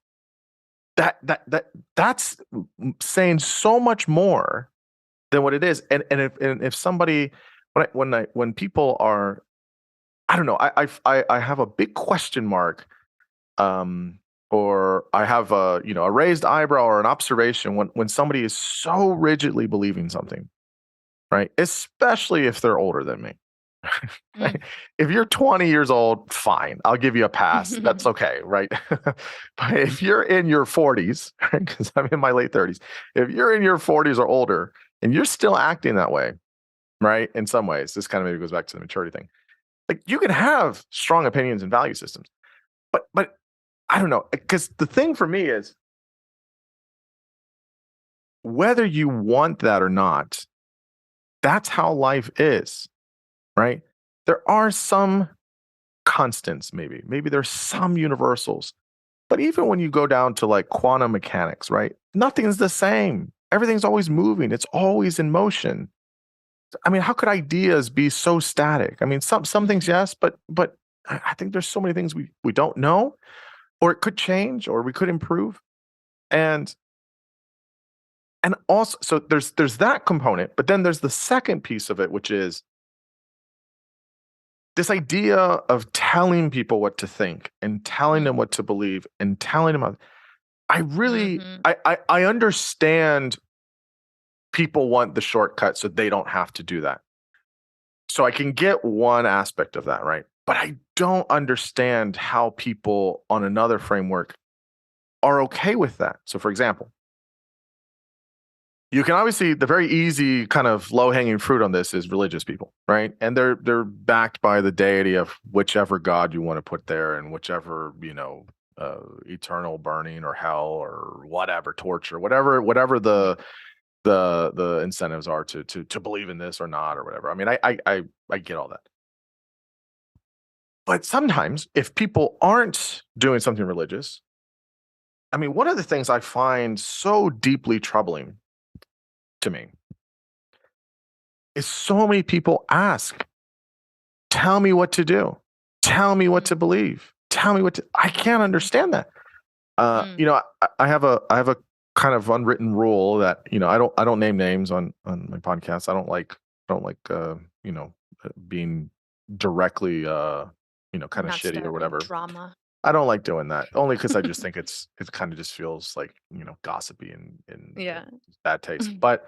A: that's saying so much more than what it is. And if somebody, when people are, I don't know, I have a big question mark, or I have a raised eyebrow or an observation when somebody is so rigidly believing something, right? Especially if they're older than me. If you're 20 years old, fine, I'll give you a pass. That's okay, right? But if you're in your 40s, because I'm in my late 30s, if you're in your 40s or older and you're still acting that way, right? In some ways, this kind of maybe goes back to the maturity thing. Like, you can have strong opinions and value systems, but I don't know, because the thing for me is, whether you want that or not, that's how life is, right? There are some constants, maybe there's some universals, but even when you go down to like quantum mechanics, right? Nothing's the same. Everything's always moving. It's always in motion. I mean, how could ideas be so static? I mean, some things, yes, but I think there's so many things we don't know, or it could change, or we could improve. And also, so there's that component, but then there's the second piece of it, which is this idea of telling people what to think and telling them what to believe and telling them. I really, I understand people want the shortcut so they don't have to do that. So I can get one aspect of that, right? But I don't understand how people on another framework are okay with that. So, for example, you can obviously, the very easy kind of low-hanging fruit on this is religious people, right? And they're backed by the deity of whichever god you want to put there, and whichever, eternal burning or hell or whatever, torture, whatever the incentives are to believe in this or not, or whatever. I mean, I get all that. But sometimes if people aren't doing something religious, I mean, one of the things I find so deeply troubling to me is so many people ask, tell me what to do, tell me what to believe, tell me I can't understand that. I have a kind of unwritten rule that, I don't name names on my podcast. I don't like being directly kind of
B: Not
A: shitty or whatever.
B: drama.
A: I don't like doing that, only because I just think it kind of just feels like, gossipy and bad taste. But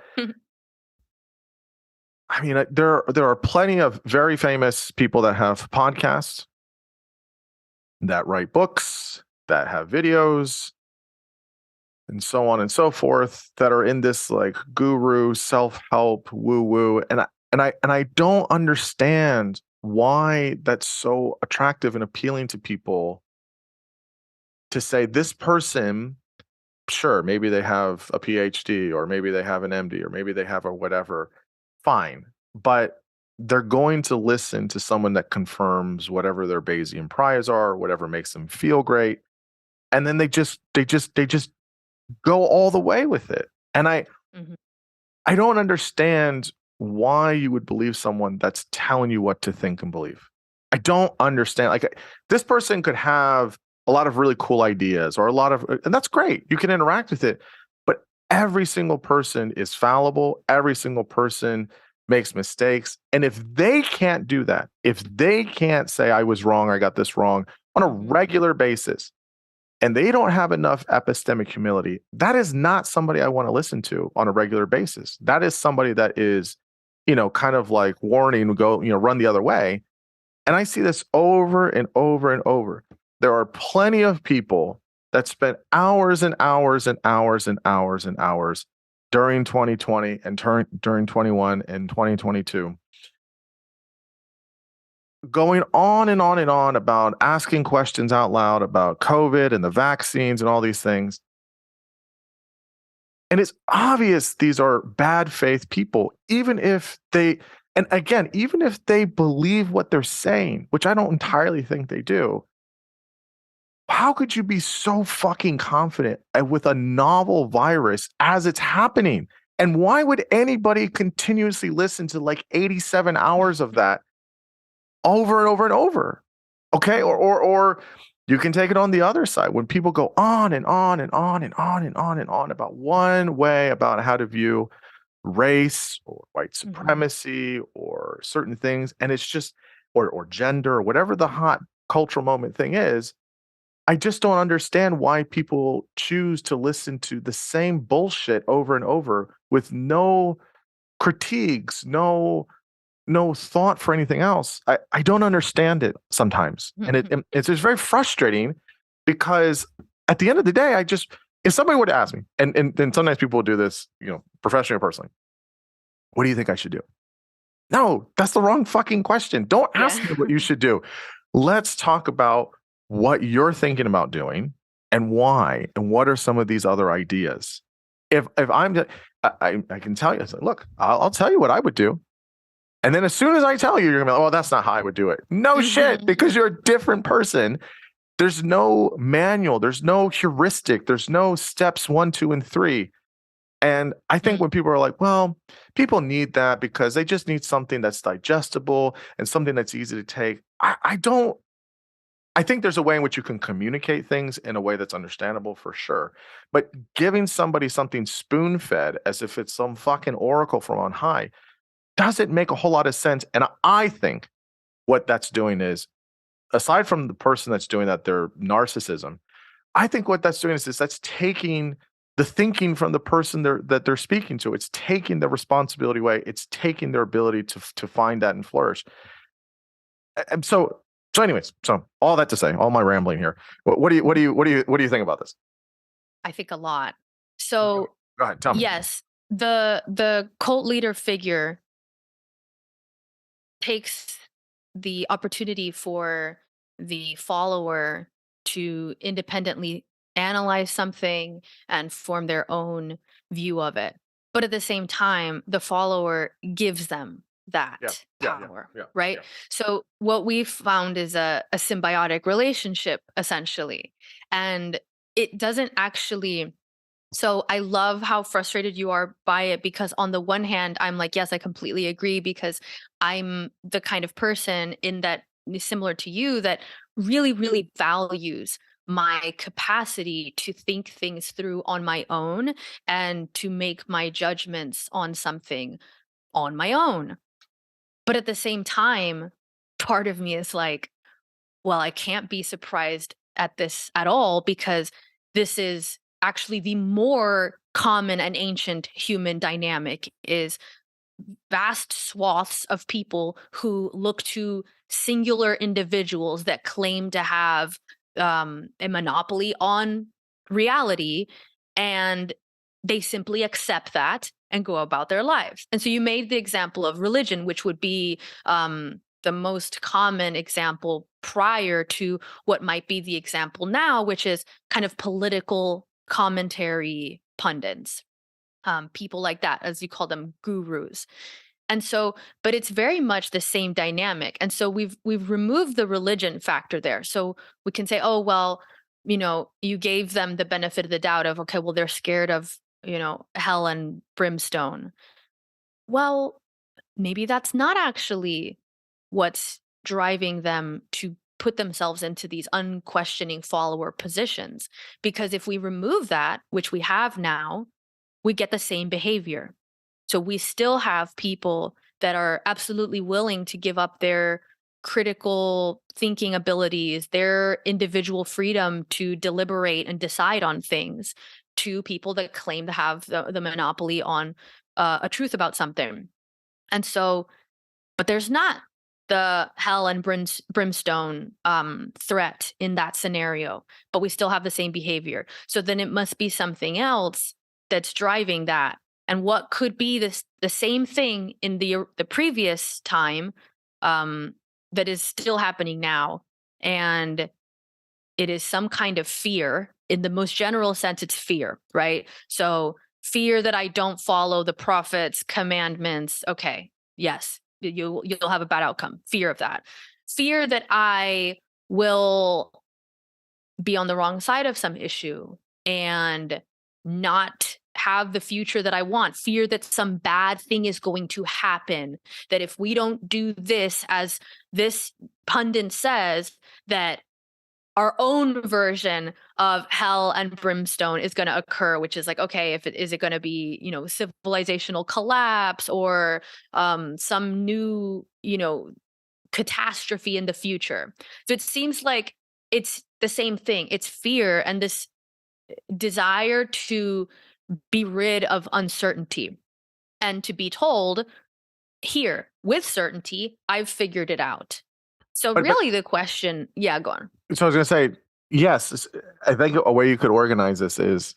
A: I mean, there are plenty of very famous people that have podcasts, that write books, that have videos, and so on and so forth, that are in this like guru self-help woo-woo. And I don't understand why that's so attractive and appealing to people, to say this person, sure, maybe they have a PhD, or maybe they have an MD, or maybe they have a whatever, fine. But they're going to listen to someone that confirms whatever their Bayesian priors are, whatever makes them feel great, and then they just go all the way with it. And
B: Mhm.
A: I don't understand why you would believe someone that's telling you what to think and believe. I don't understand. Like, this person could have a lot of really cool ideas or a lot of, and that's great. You can interact with it, but every single person is fallible. Every single person makes mistakes. And if they can't do that, if they can't say, I was wrong, I got this wrong on a
B: Mhm.
A: regular basis, and they don't have enough epistemic humility, that is not somebody I want to listen to on a regular basis. That is somebody that is, kind of like warning, go, run the other way. And I see this over and over and over. There are plenty of people that spent hours and hours and hours and hours and hours during 2020 and during 21 and 2022 going on and on and on about asking questions out loud about COVID and the vaccines and all these things. And it's obvious these are bad faith people, even if they, and again, even if they believe what they're saying, which I don't entirely think they do. How could you be so fucking confident with a novel virus as it's happening? And why would anybody continuously listen to like 87 hours of that over and over and over? Okay. Or you can take it on the other side when people go on and on and on and on and on and on about one way about how to view race or white
B: Mhm.
A: supremacy or certain things. And it's just, or gender or whatever the hot cultural moment thing is. I just don't understand why people choose to listen to the same bullshit over and over with no critiques, no thought for anything else. I don't understand it sometimes. And it's just very frustrating because at the end of the day, if somebody were to ask me, and sometimes people will do this, professionally or personally, what do you think I should do? No, that's the wrong fucking question. Don't
B: Yeah.
A: ask me what you should do. Let's talk about what you're thinking about doing and why, and what are some of these other ideas. If I can tell you, look, I'll tell you what I would do. And then as soon as I tell you, you're gonna be like, well, that's not how I would do it. No shit, because you're a different person. There's no manual, there's no heuristic, there's no steps 1, 2, and 3. And I think
B: Mm.
A: when people are like, well, people need that because they just need something that's digestible and something that's easy to take. I don't, I think there's a way in which you can communicate things in a way that's understandable for sure. But giving somebody something spoon fed as if it's some fucking oracle from on high doesn't make a whole lot of sense. And I think what that's doing is, aside from the person that's doing that, their narcissism, I think what that's doing is that's taking the thinking from the person that they're speaking to. It's taking the responsibility away. It's taking their ability to find that and flourish. And anyways, so all that to say, all my rambling here. What do you think about this?
B: I think a lot.
A: Go
B: So,
A: ahead, tell me.
B: yes, the cult leader figure takes the opportunity for the follower to independently analyze something and form their own view of it. But at the same time, the follower gives them
A: Yeah,
B: that
A: yeah, yeah,
B: power,
A: yeah,
B: right?
A: yeah.
B: So, what we've found is a symbiotic relationship, essentially. And it doesn't actually, so I love how frustrated you are by it, because on the one hand, I'm like, yes, I completely agree, because I'm the kind of person in that, similar to you, that really, really values my capacity to think things through on my own and to make my judgments on something on my own. But at the same time, part of me is like, well, I can't be surprised at this at all, because this is actually the more common and ancient human dynamic, is vast swaths of people who look to singular individuals that claim to have a monopoly on reality, and they simply accept that and go about their lives. And so you made the example of religion, which would be the most common example prior to what might be the example now, which is kind of political commentary pundits, people like that, as you call them, gurus. And so, but it's very much the same dynamic. And so we've removed the religion factor there. So we can say, oh, well, you gave them the benefit of the doubt of, okay, well, they're scared of, hell and brimstone. Well, maybe that's not actually what's driving them to put themselves into these unquestioning follower positions. Because if we remove that, which we have now, we get the same behavior. So we still have people that are absolutely willing to give up their critical thinking abilities, their individual freedom to deliberate and decide on things, to people that claim to have the monopoly on a truth about something. And so, but there's not the hell and brimstone threat in that scenario, but we still have the same behavior. So then it must be something else that's driving that. And what could be the same thing in the previous time that is still happening now? And it is some kind of fear. In the most general sense, it's fear, right? So fear that I don't follow the prophet's commandments. Okay, yes, you'll have a bad outcome. Fear of that. Fear that I will be on the wrong side of some issue and not have the future that I want. Fear that some bad thing is going to happen. That if we don't do this, as this pundit says, that our own version of hell and brimstone is going to occur, which is like, okay, is it going to be, civilizational collapse or some new, catastrophe in the future. So it seems like it's the same thing. It's fear and this desire to be rid of uncertainty and to be told, here, with certainty, I've figured it out. So
A: But
B: really the question, yeah, go on.
A: so I was going to say, yes, I think a way you could organize this is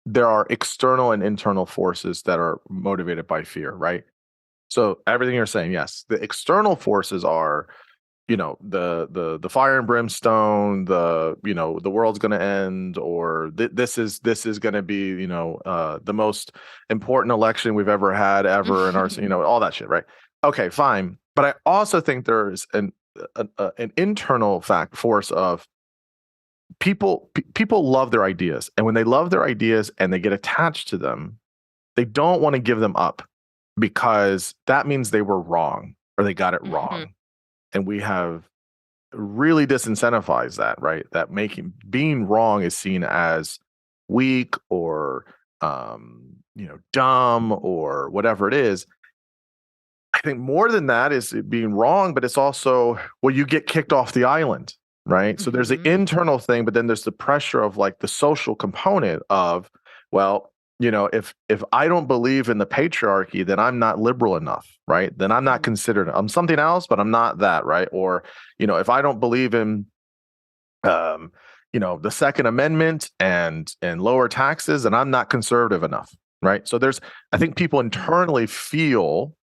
A: there are external and internal forces that are motivated by fear, right? So everything you're saying, yes, the external forces are, the fire and brimstone, the world's going to end, or this is going to be, the most important election we've ever had ever in our, all that shit, right? Okay, fine. But I also think there's an internal force of people love their ideas, and when they love their ideas and they get attached to them, they don't want to give them up because that means they were wrong or they got it wrong. And we have really disincentivized that, right? That being wrong is seen as weak or dumb or whatever it is. I think more than that is it being wrong, but it's also, well, you get kicked off the island, right? So there's the internal thing, but then there's the pressure of like the social component of, well, if I don't believe in the patriarchy, then I'm not liberal enough, right? Then I'm not considered, I'm something else, but I'm not that, right? Or, if I don't believe in, the Second Amendment and lower taxes, then I'm not conservative enough, right? So I think people internally feel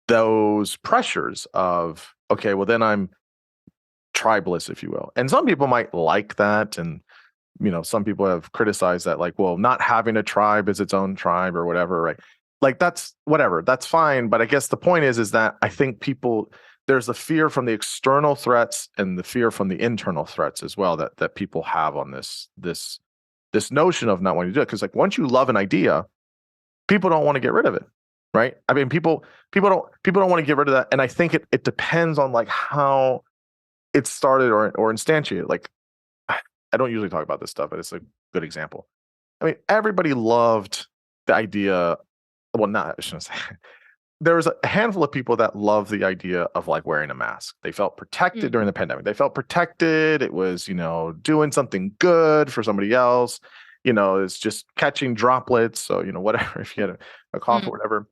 A: those pressures of, okay, well, then I'm tribalist, if you will. And some people might like that. And, some people have criticized that, like, well, not having a tribe is its own tribe or whatever, right? Like, that's whatever, that's fine. But I guess the point is that I think there's the fear from the external threats and the fear from the internal threats as well that people have on this notion of not wanting to do it. Because like once you love an idea, people don't want to get rid of it. Right. I mean, people don't want to get rid of that. And I think it depends on like how it started or instantiated. Like, I don't usually talk about this stuff, but it's a good example. I mean, everybody loved the idea. Well, not, I shouldn't say. There was a handful of people that loved the idea of like wearing a mask. They felt protected during the pandemic. They felt protected. It was, doing something good for somebody else. It's just catching droplets. So, whatever, if you had a cough or whatever.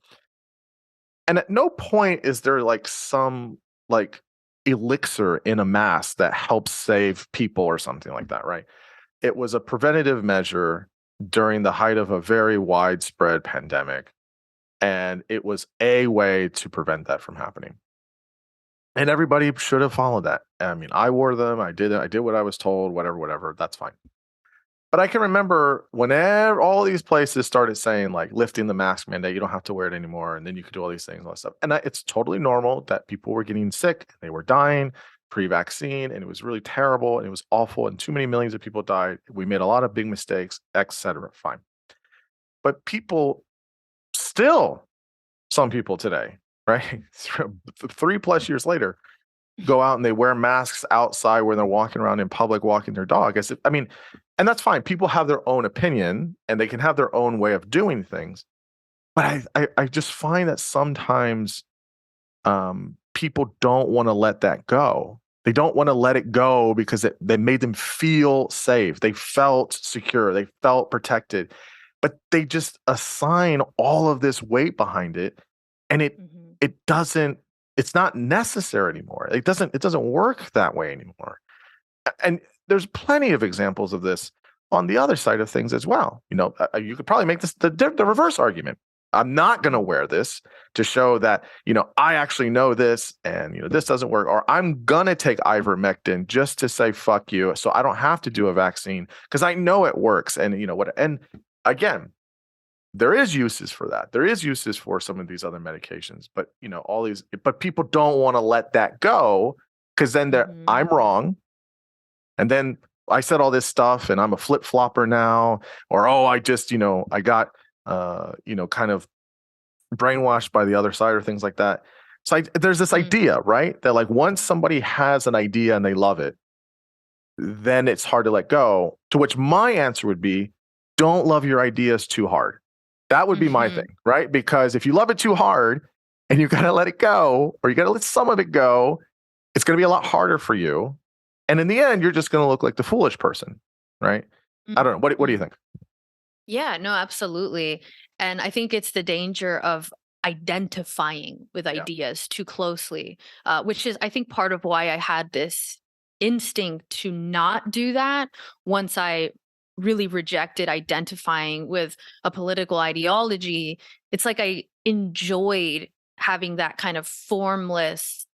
A: And at no point is there like some like elixir in a mask that helps save people or something like that, right? It was a preventative measure during the height of a very widespread pandemic. And it was a way to prevent that from happening. And everybody should have followed that. I mean, I wore them. I did what I was told, whatever, that's fine. But I can remember whenever all these places started saying like lifting the mask mandate, you don't have to wear it anymore, and then you could do all these things, all that stuff. And it's totally normal that people were getting sick, they were dying pre-vaccine, and it was really terrible, and it was awful, and too many millions of people died. We made a lot of big mistakes, etc. Fine, but people still, some people today, right, 3+ years later, go out and they wear masks outside when they're walking around in public, walking their dog. I mean, and that's fine. People have their own opinion and they can have their own way of doing things. But I just find that sometimes people don't want to let that go. They don't want to let it go because they made them feel safe. They felt secure. They felt protected. But they just assign all of this weight behind it, and it doesn't. It's not necessary anymore. It doesn't work that way anymore. And there's plenty of examples of this on the other side of things as well. You could probably make this the reverse argument. I'm not going to wear this to show that, I actually know this and, this doesn't work. Or I'm going to take ivermectin just to say, fuck you. So I don't have to do a vaccine because I know it works. And, and again, there is uses for that. There is uses for some of these other medications, but, but people don't want to let that go because then I'm wrong. And then I said all this stuff and I'm a flip flopper now, or, I just, I got, kind of brainwashed by the other side or things like that. So there's this idea, right? That like once somebody has an idea and they love it, then it's hard to let go. To which my answer would be, don't love your ideas too hard. That would be my thing, right? Because if you love it too hard and you got to let it go, or you got to let some of it go, it's going to be a lot harder for you. And in the end, you're just going to look like the foolish person, right? I don't know. What do you think?
B: Yeah, no, absolutely. And I think it's the danger of identifying with ideas too closely, which is, I think, part of why I had this instinct to not do that once I really rejected identifying with a political ideology. It's like I enjoyed having that kind of formless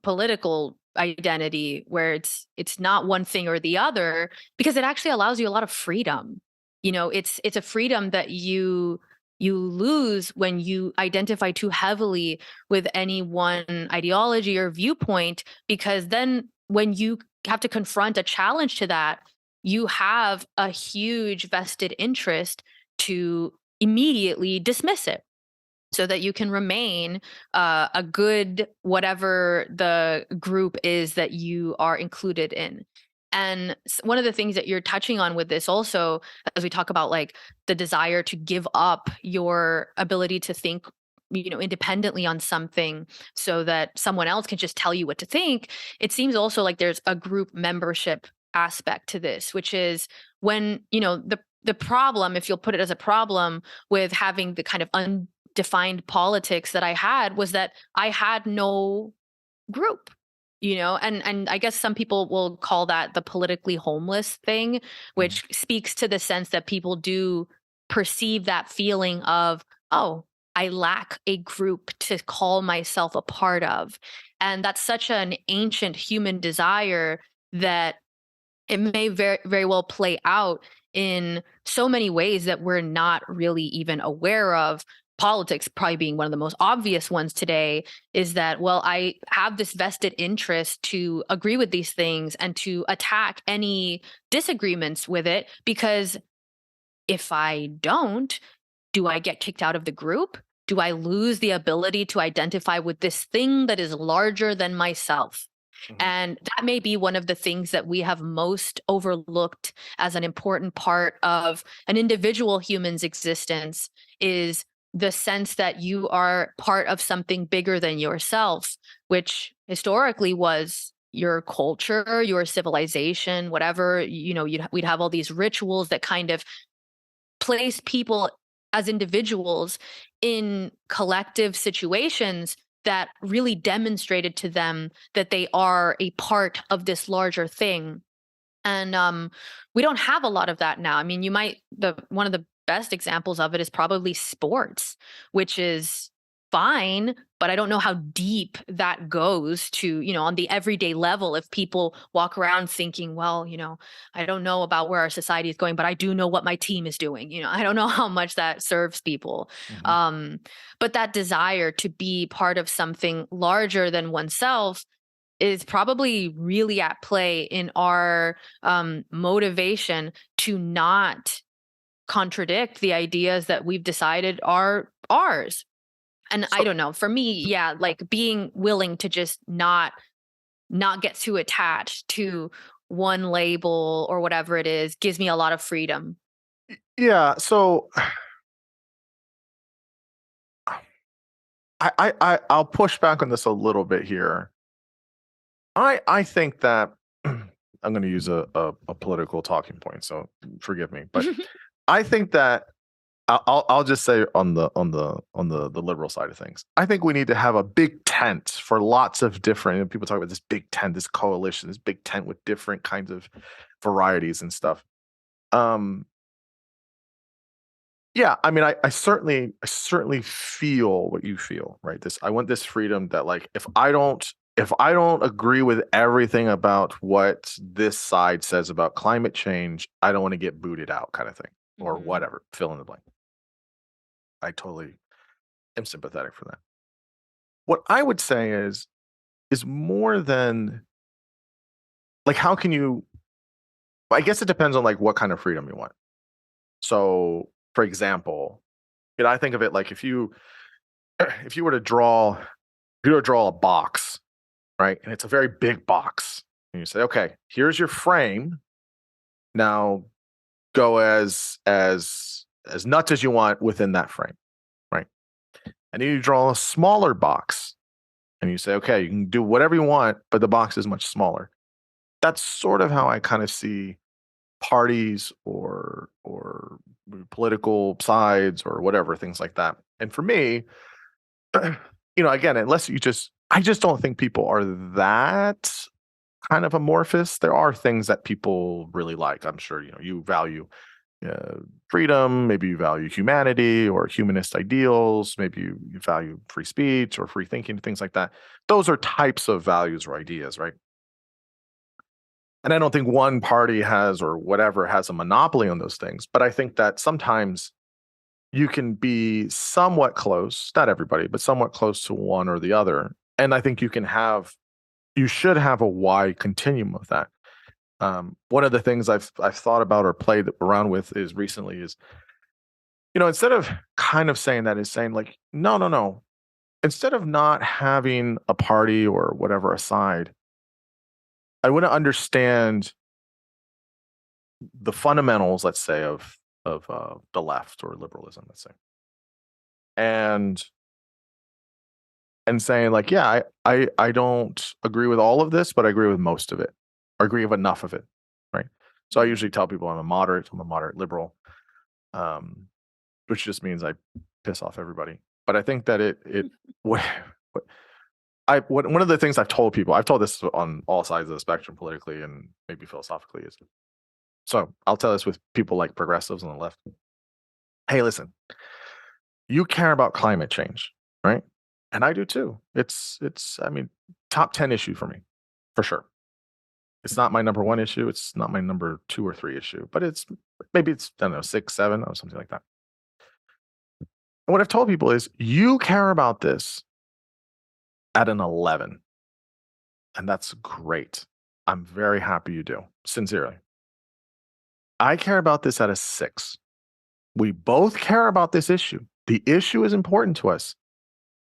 B: political identity where it's not one thing or the other, because it actually allows you a lot of freedom. It's a freedom that you lose when you identify too heavily with any one ideology or viewpoint, because then when you have to confront a challenge to that, you have a huge vested interest to immediately dismiss it so that you can remain a good whatever the group is that you are included in. And one of the things that you're touching on with this also, as we talk about like the desire to give up your ability to think independently on something so that someone else can just tell you what to think, it seems also like there's a group membership aspect to this, which is when the problem, if you'll put it as a problem with having the kind of undefined politics that I had, was that I had no group. And I guess some people will call that the politically homeless thing, which speaks to the sense that people do perceive that feeling of, oh, I lack a group to call myself a part of. And that's such an ancient human desire that it may very, very well play out in so many ways that we're not really even aware of. Politics probably being one of the most obvious ones today, is that, well, I have this vested interest to agree with these things and to attack any disagreements with it, because if I don't, do I get kicked out of the group? Do I lose the ability to identify with this thing that is larger than myself? And that may be one of the things that we have most overlooked as an important part of an individual human's existence, is the sense that you are part of something bigger than yourself, which historically was your culture, your civilization, whatever. We'd have all these rituals that kind of place people as individuals in collective situations that really demonstrated to them that they are a part of this larger thing. And we don't have a lot of that now. I mean, one of the best examples of it is probably sports, which is fine, but I don't know how deep that goes to, on the everyday level. If people walk around thinking, well, I don't know about where our society is going, but I do know what my team is doing. I don't know how much that serves people. But that desire to be part of something larger than oneself is probably really at play in our motivation to not contradict the ideas that we've decided are ours. And I don't know, for me, yeah, like being willing to just not get too attached to one label or whatever it is gives me a lot of freedom.
A: Yeah. So I'll push back on this a little bit here. I think that I'm going to use a political talking point, so forgive me, but I think that I'll just say on the liberal side of things, I think we need to have a big tent for lots of different. People talk about this big tent, this coalition, this big tent with different kinds of varieties and stuff. Yeah, I mean, I certainly feel what you feel, right? I want this freedom that, like, if I don't agree with everything about what this side says about climate change, I don't want to get booted out, kind of thing, or whatever. Fill in the blank. I totally am sympathetic for that. What I would say is more than, like, how can you? I guess it depends on, like, what kind of freedom you want. So, for example, I think of it like if you were to draw a box, right, and it's a very big box, and you say, okay, here's your frame. Now go as nuts as you want within that frame, right? And then you draw a smaller box, and you say, okay, you can do whatever you want, but the box is much smaller. That's sort of how I kind of see parties or political sides or whatever, things like that. And for me, again, unless I just don't think people are that kind of amorphous. There are things that people really like. I'm sure, you value freedom, maybe you value humanity or humanist ideals, maybe you value free speech or free thinking, things like that. Those are types of values or ideas, right? And I don't think one party has or whatever has a monopoly on those things, but I think that sometimes you can be somewhat close, not everybody, but somewhat close to one or the other. And I think you should have a wide continuum of that. One of the things I've thought about or played around with recently is, instead of kind of saying that, is saying, like, no. Instead of not having a party or whatever aside, I want to understand the fundamentals, let's say, of the left or liberalism, let's say, and saying, like, yeah, I don't agree with all of this, but I agree with most of it, or agree with enough of it, right? So I usually tell people I'm a moderate liberal, which just means I piss off everybody. But I think that one of the things I've told people, I've told this on all sides of the spectrum, politically and maybe philosophically, is, so I'll tell this with people like progressives on the left. Hey, listen, you care about climate change, right? And I do too. It's I mean, top 10 issue for me, for sure. It's not my number one issue. It's not my number 2 or 3 issue, but maybe it's, I don't know, 6, 7 or something like that. And what I've told people is, you care about this at an 11. And that's great. I'm very happy you do, sincerely. I care about this at a 6. We both care about this issue. The issue is important to us.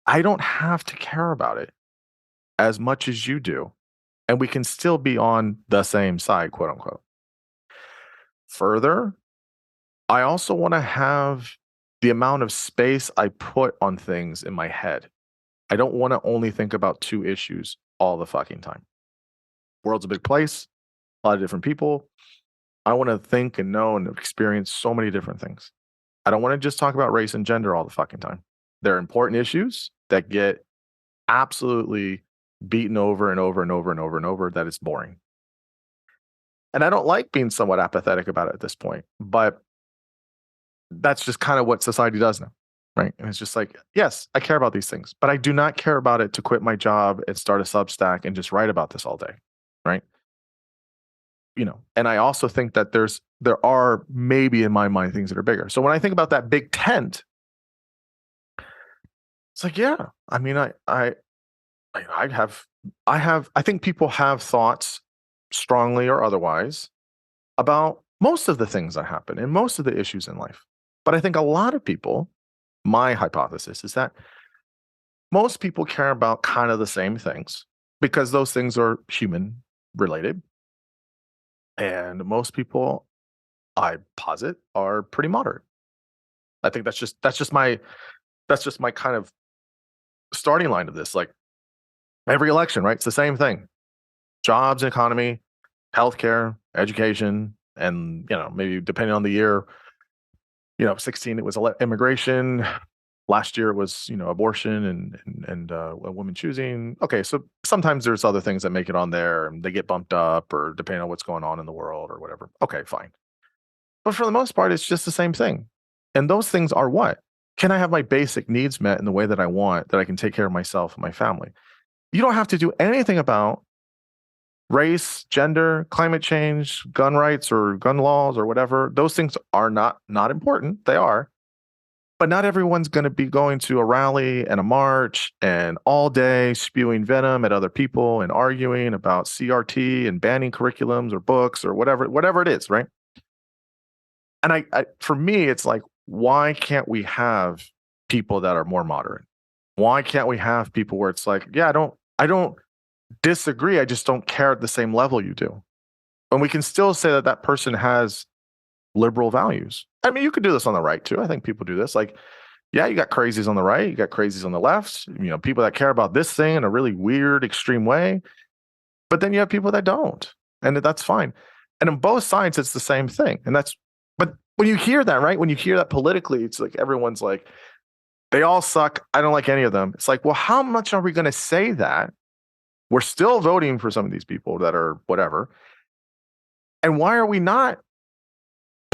A: I don't have to care about it as much as you do, and we can still be on the same side, quote unquote. Further, I also want to have the amount of space I put on things in my head. I don't want to only think about 2 issues all the fucking time. World's a big place, a lot of different people. I want to think and know and experience so many different things. I don't want to just talk about race and gender all the fucking time. They're important issues that get absolutely beaten over and over and over and over and over, that it's boring. And I don't like being somewhat apathetic about it at this point, but that's just kind of what society does now. right? And it's just like, yes, I care about these things, but I do not care about it to quit my job and start a Substack and just write about this all day, right? And I also think that there are maybe in my mind things that are bigger. So when I think about that big tent, it's like, yeah, I mean, I think people have thoughts, strongly or otherwise, about most of the things that happen and most of the issues in life. But I think a lot of people, my hypothesis is that most people care about kind of the same things because those things are human related. And most people, I posit, are pretty moderate. I think that's just my kind of starting line of this. Like every election, right? It's the same thing: jobs, economy, healthcare, education, and maybe depending on the year, 16 it was immigration. Last year it was abortion and a woman choosing. Okay, so sometimes there's other things that make it on there, and they get bumped up, or depending on what's going on in the world or whatever. Okay, fine. But for the most part, it's just the same thing. And those things are what? Can I have my basic needs met in the way that I want, that I can take care of myself and my family? You don't have to do anything about race, gender, climate change, gun rights or gun laws or whatever. Those things are not important. They are. But not everyone's going to be going to a rally and a march and all day spewing venom at other people and arguing about CRT and banning curriculums or books or whatever it is, right? And for me, it's like, why can't we have people that are more moderate? Why can't we have people where it's like, yeah, I don't disagree. I just don't care at the same level you do. And we can still say that that person has liberal values. I mean, you could do this on the right too. I think people do this. Like, yeah, you got crazies on the right, you got crazies on the left, people that care about this thing in a really weird, extreme way. But then you have people that don't. And that's fine. And on both sides, it's the same thing. But when you hear that, right? When you hear that politically, it's like everyone's like, they all suck. I don't like any of them. It's like, well, how much are we going to say that? We're still voting for some of these people that are whatever. And why are we not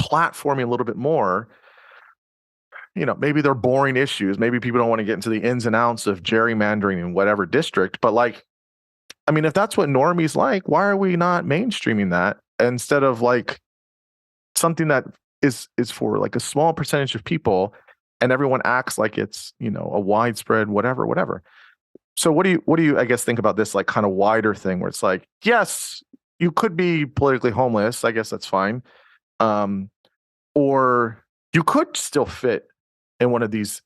A: platforming a little bit more? Maybe they're boring issues. Maybe people don't want to get into the ins and outs of gerrymandering in whatever district. But like, I mean, if that's what normies like, why are we not mainstreaming that instead of like something that is for like a small percentage of people, and everyone acts like it's a widespread whatever. So what do you I guess think about this like kind of wider thing where it's like, yes, you could be politically homeless. I guess that's fine. Or you could still fit in one of these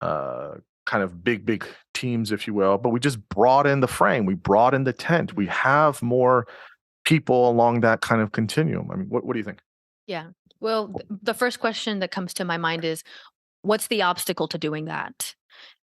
A: kind of big teams, if you will, but we just brought in the frame, we brought in the tent, we have more people along that kind of continuum. I mean, what do you think?
B: Yeah. Well, the first question that comes to my mind is, what's the obstacle to doing that?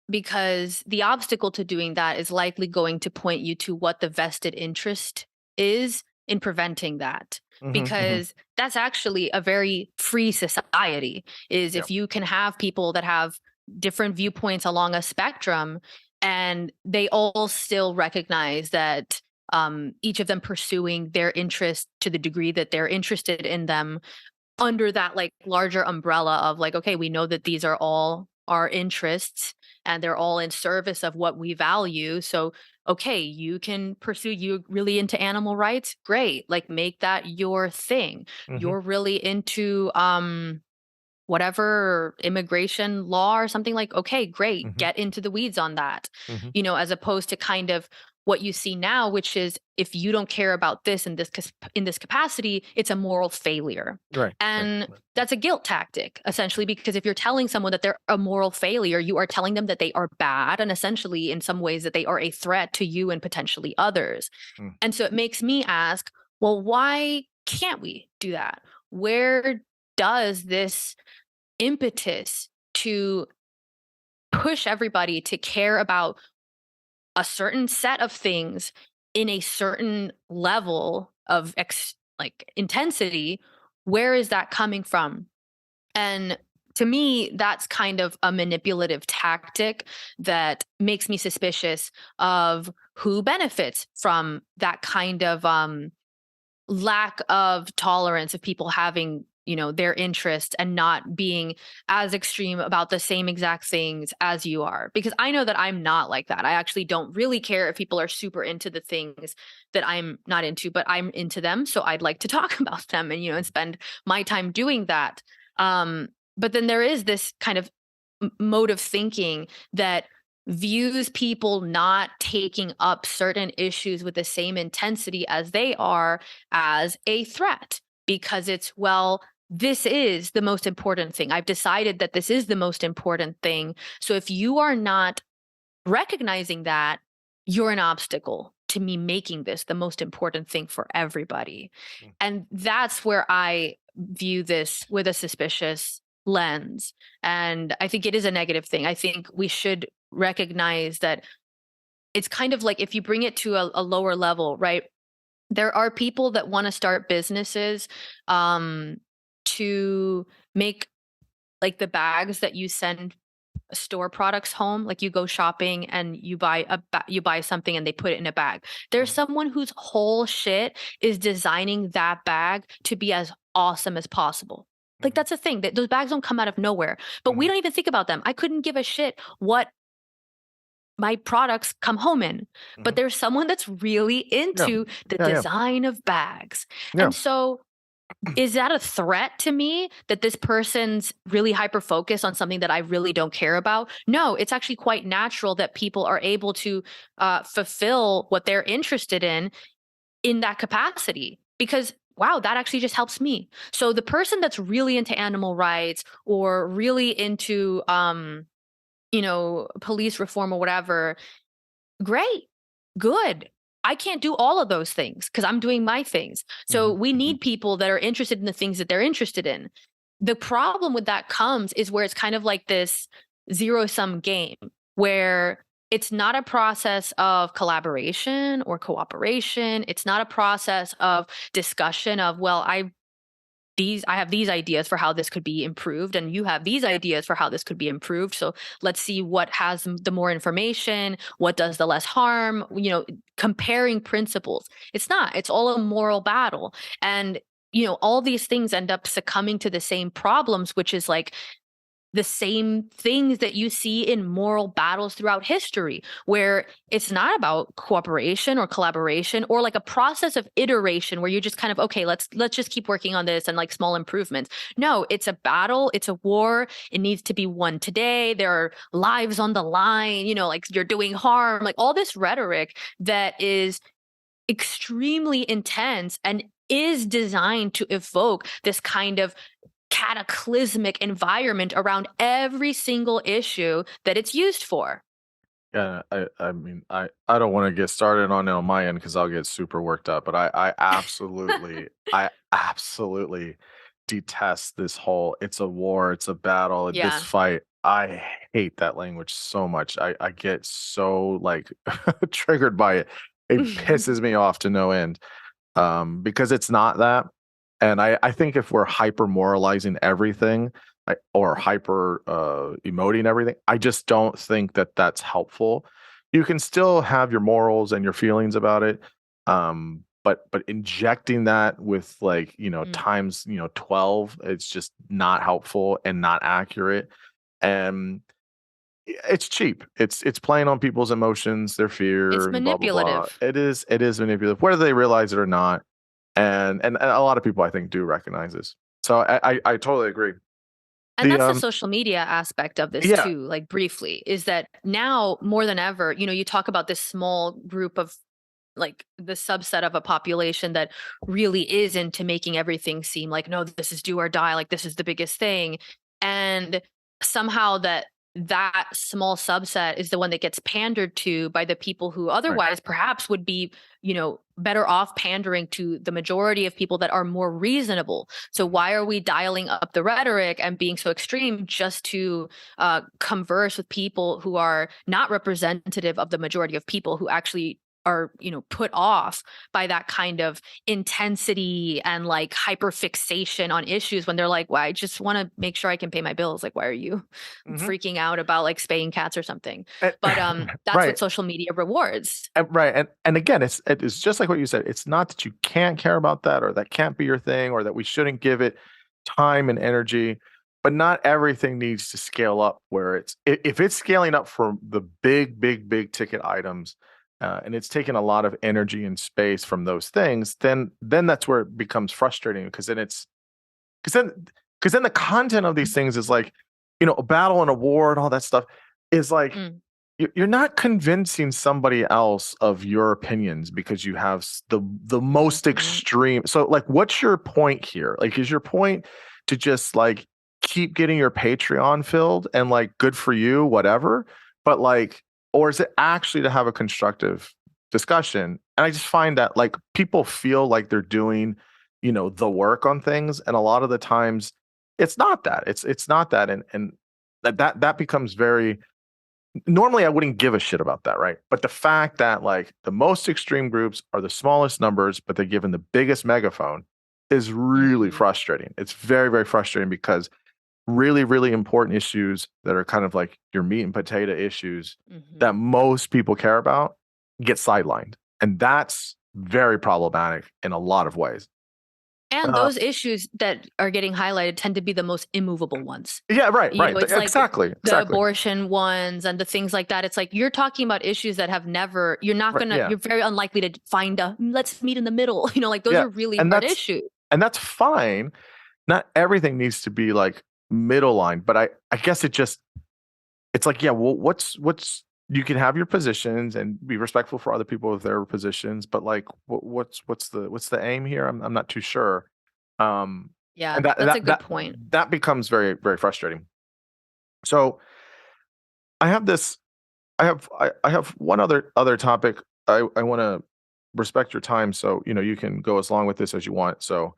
B: Because the obstacle to doing that is likely going to point you to what the vested interest is in preventing that. Because that's actually a very free society, is if you can have people that have different viewpoints along a spectrum and they all still recognize that each of them pursuing their interest to the degree that they're interested in them under that like larger umbrella of like, okay, we know that these are all our interests and they're all in service of what we value. So, okay, you can pursue, you really into animal rights, great, like make that your thing. You're really into whatever immigration law or something, like, okay, great, get into the weeds on that. As opposed to kind of what you see now, which is if you don't care about this in this capacity, it's a moral failure.
A: Right.
B: And that's a guilt tactic, essentially, because if you're telling someone that they're a moral failure, you are telling them that they are bad, and essentially in some ways that they are a threat to you and potentially others. And so it makes me ask, well, why can't we do that? Where does this impetus to push everybody to care about a certain set of things in a certain level of intensity, where is that coming from? And to me, that's kind of a manipulative tactic that makes me suspicious of who benefits from that kind of lack of tolerance of people having their interest and not being as extreme about the same exact things as you are. Because I know that I'm not like that. I actually don't really care if people are super into the things that I'm not into, but I'm into them. So I'd like to talk about them and spend my time doing that. But then there is this kind of mode of thinking that views people not taking up certain issues with the same intensity as they are as a threat, because it's, well, this is the most important thing. I've decided that this is the most important thing. So if you are not recognizing that, you're an obstacle to me making this the most important thing for everybody. And that's where I view this with a suspicious lens. And I think it is a negative thing. I think we should recognize that it's kind of like, if you bring it to a lower level, right? There are people that want to start businesses to make like the bags that you send store products home. Like you go shopping and you buy something and they put it in a bag. There's someone whose whole shit is designing that bag to be as awesome as possible. Like that's a thing, that those bags don't come out of nowhere, but we don't even think about them. I couldn't give a shit what my products come home in, but there's someone that's really into the design of bags.
A: Yeah.
B: And so is that a threat to me that this person's really hyper focused on something that I really don't care about? No, it's actually quite natural that people are able to fulfill what they're interested in that capacity, because wow, that actually just helps me. So the person that's really into animal rights or really into police reform or whatever, great, good. I can't do all of those things because I'm doing my things. So we need people that are interested in the things that they're interested in. The problem with that comes is where it's kind of like this zero-sum game where it's not a process of collaboration or cooperation. It's not a process of discussion of, well, I have these ideas for how this could be improved, and you have these ideas for how this could be improved. So let's see what has the more information, what does the less harm, comparing principles. It's not, it's all a moral battle. And, all these things end up succumbing to the same problems, which is like the same things that you see in moral battles throughout history, where it's not about cooperation or collaboration or like a process of iteration where you're just kind of, okay, let's just keep working on this and like small improvements. No, it's a battle. It's a war. It needs to be won today. There are lives on the line, like you're doing harm, like all this rhetoric that is extremely intense and is designed to evoke this kind of cataclysmic environment around every single issue that it's used for.
A: Yeah, I mean, I don't want to get started on it on my end because I'll get super worked up, but I absolutely detest this whole, it's a war, it's a battle, this
B: Yeah.
A: fight. I hate that language so much. I get so like triggered by it. It pisses me off to no end. Because it's not that. And I think if we're hyper moralizing everything or hyper emoting everything, I just don't think that that's helpful. You can still have your morals and your feelings about it. But injecting that with like, times, 12, it's just not helpful and not accurate. And it's cheap. It's playing on people's emotions, their fears,
B: It's
A: blah, blah, blah.
B: manipulative.
A: It is manipulative, whether they realize it or not. And a lot of people I think do recognize this. So I totally agree.
B: And that's the social media aspect of this too, like briefly, is that now more than ever, you talk about this small group of like the subset of a population that really is into making everything seem like, no, this is do or die, like this is the biggest thing. And somehow that small subset is the one that gets pandered to by the people who otherwise perhaps would be, better off pandering to the majority of people that are more reasonable. So why are we dialing up the rhetoric and being so extreme just to converse with people who are not representative of the majority of people who actually are, put off by that kind of intensity and like hyperfixation on issues when they're like, well, I just want to make sure I can pay my bills. Like, why are you freaking out about like spaying cats or something? But that's what social media rewards.
A: Right. And again, it's just like what you said. It's not that you can't care about that or that can't be your thing or that we shouldn't give it. time and energy, but not everything needs to scale up where if it's scaling up for the big ticket items, and it's taking a lot of energy and space from those things, then that's where it becomes frustrating because then it's because then because then the content of these things is like, a battle and a war and all that stuff is like you're not convincing somebody else of your opinions because you have the most extreme. So like, what's your point here? Like, is your point to just like keep getting your Patreon filled and like good for you, whatever? But like, or is it actually to have a constructive discussion? And I just find that like people feel like they're doing, the work on things, and a lot of the times it's not that. It's not that, and that becomes very normally I wouldn't give a shit about that, right? But the fact that like the most extreme groups are the smallest numbers, but they're given the biggest megaphone is really frustrating. It's very, very frustrating because really, really important issues that are kind of like your meat and potato issues that most people care about get sidelined. And that's very problematic in a lot of ways.
B: And those issues that are getting highlighted tend to be the most immovable ones.
A: Yeah, right.
B: It's
A: exactly.
B: Like the abortion ones and the things like that. It's like you're talking about issues that have never, you're not going to, you're very unlikely to find let's meet in the middle. Like those are really hard issues.
A: And that's fine. Not everything needs to be like middle line, but I guess it's like, yeah, well, what's you can have your positions and be respectful for other people with their positions, but like what's the aim here? I'm not too sure.
B: Yeah, and that's a good point.
A: That becomes very, very frustrating. So I have one other topic. I want to respect your time, so you can go as long with this as you want. So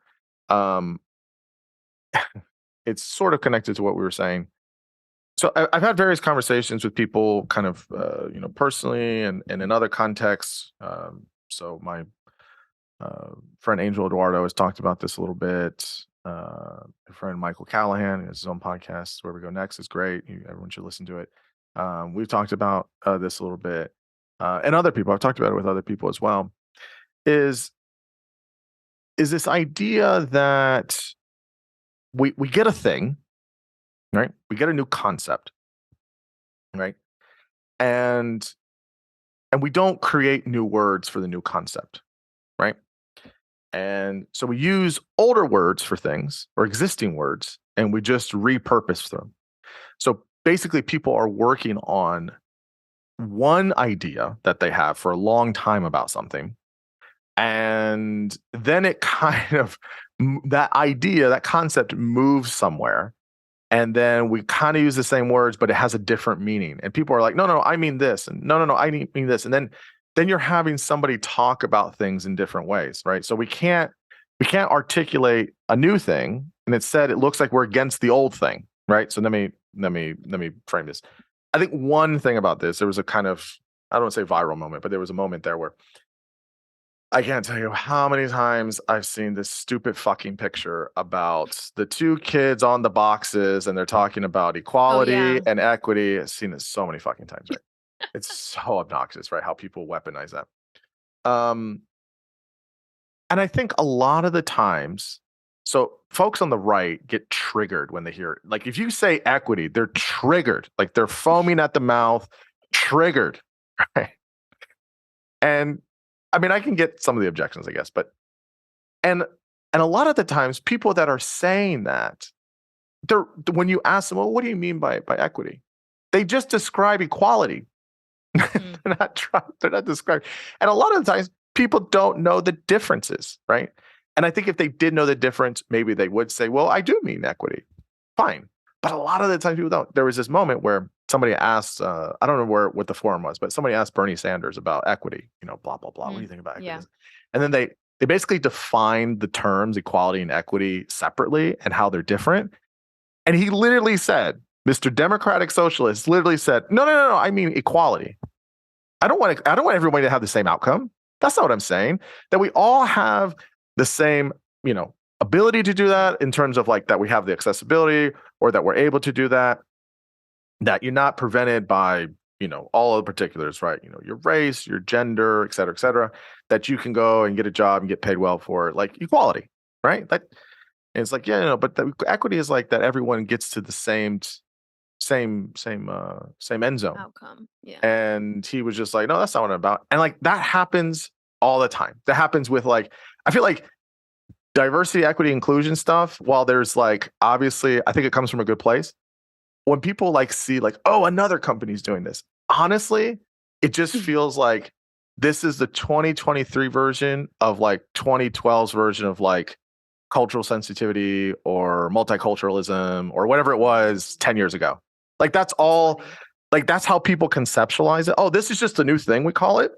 A: it's sort of connected to what we were saying. So I've had various conversations with people kind of, personally and in other contexts. So my friend Angel Eduardo has talked about this a little bit. My friend Michael Callahan has his own podcast, Where We Go Next, is great. Everyone should listen to it. We've talked about this a little bit. And other people, I've talked about it with other people as well, is this idea that we get a thing, right? We get a new concept, right? And we don't create new words for the new concept, right? And so we use older words for things or existing words, and we just repurpose them. So basically, people are working on one idea that they have for a long time about something. And then it kind of, that idea, that concept moves somewhere. And then we kind of use the same words, but it has a different meaning. And people are like, no, I mean this. And no, I mean this. And then you're having somebody talk about things in different ways, right? So we can't articulate a new thing. And instead it looks like we're against the old thing, right? So let me frame this. I think one thing about this, there was a kind of, I don't want to say viral moment, but there was a moment there where I can't tell you how many times I've seen this stupid fucking picture about the two kids on the boxes and they're talking about equality and equity. I've seen this so many fucking times, right? It's so obnoxious, right? How people weaponize that. And I think a lot of the times, so folks on the right get triggered when they hear it. Like if you say equity, they're triggered, like they're foaming at the mouth, triggered, right? And I mean, I can get some of the objections, I guess, but and a lot of the times, people that are saying that, when you ask them, well, what do you mean by equity? They just describe equality. They're not describing. And a lot of the times, people don't know the differences, right? And I think if they did know the difference, maybe they would say, well, I do mean equity. Fine. But a lot of the times, people don't. There was this moment where somebody asked, I don't know what the forum was, but somebody asked Bernie Sanders about equity, blah, blah, blah. What do you think about equity? Yeah. And then they basically defined the terms equality and equity separately and how they're different. And he literally said, Mr. Democratic Socialist literally said, no, I mean equality. I don't want everybody to have the same outcome. That's not what I'm saying. That we all have the same, ability to do that in terms of like that we have the accessibility or that we're able to do that, that you're not prevented by, all of the particulars, right? Your race, your gender, et cetera, that you can go and get a job and get paid well for it, like equality, right? And it's like, yeah, no, but the equity is like that everyone gets to the same end zone.
B: Outcome. Yeah.
A: And he was just like, no, that's not what I'm about. And like that happens all the time. That happens with like, I feel like diversity, equity, inclusion stuff, while there's like, obviously, I think it comes from a good place. When people like see like, oh, another company's doing this, honestly, it just feels like this is the 2023 version of like 2012's version of like cultural sensitivity or multiculturalism or whatever it was 10 years ago. Like that's all, like that's how people conceptualize it. Oh, this is just a new thing, we call it.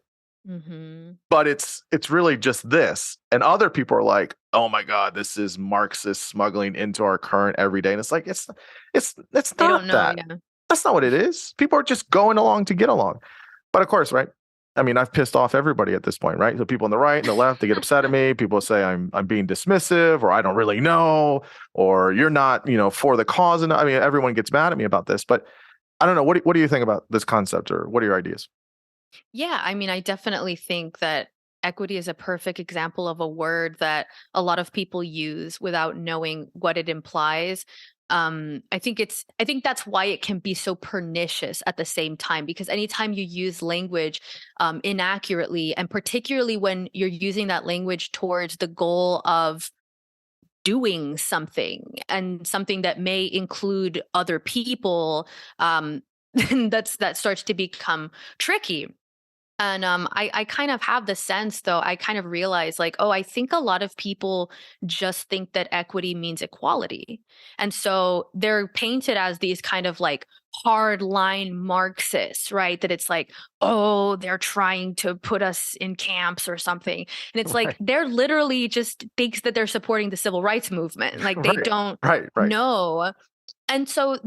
A: But it's really just this. And other people are like, oh my God, this is Marxist smuggling into our current everyday. And it's like, it's
B: They
A: not
B: don't know,
A: that.
B: yeah.
A: That's not what it is. People are just going along to get along. But of course, right? I mean, I've pissed off everybody at this point, right? So people on the right and the left, they get upset at me. People say I'm being dismissive, or I don't really know, or you're not, for the cause. And I mean, everyone gets mad at me about this. But I don't know. What do you think about this concept, or what are your ideas?
B: Yeah, I mean, I definitely think that equity is a perfect example of a word that a lot of people use without knowing what it implies. I think that's why it can be so pernicious at the same time, because anytime you use language inaccurately, and particularly when you're using that language towards the goal of doing something and something that may include other people, then that starts to become tricky. And I kind of have the sense, though, I kind of realize like, oh, I think a lot of people just think that equity means equality. And so they're painted as these kind of like hard line Marxists, right? That it's like, oh, they're trying to put us in camps or something. And it's like,
A: Right.
B: they're literally just thinks that they're supporting the civil rights movement. Like they don't
A: Right.
B: know. And so,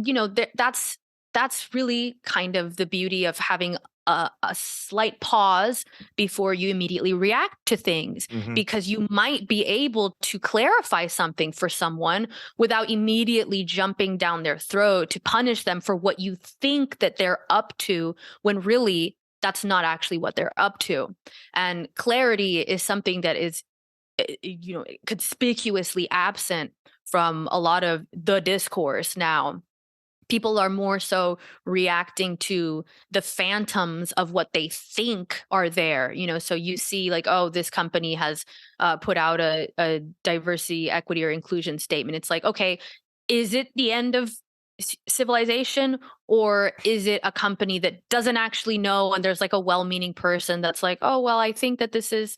B: that's really kind of the beauty of having a slight pause before you immediately react to things, because you might be able to clarify something for someone without immediately jumping down their throat to punish them for what you think that they're up to, when really that's not actually what they're up to. And clarity is something that is conspicuously absent from a lot of the discourse now. People are more so reacting to the phantoms of what they think are there. So you see like, oh, this company has put out a diversity, equity, or inclusion statement. It's like, okay, is it the end of civilization, or is it a company that doesn't actually know, and there's like a well-meaning person that's like, oh, well, I think that this is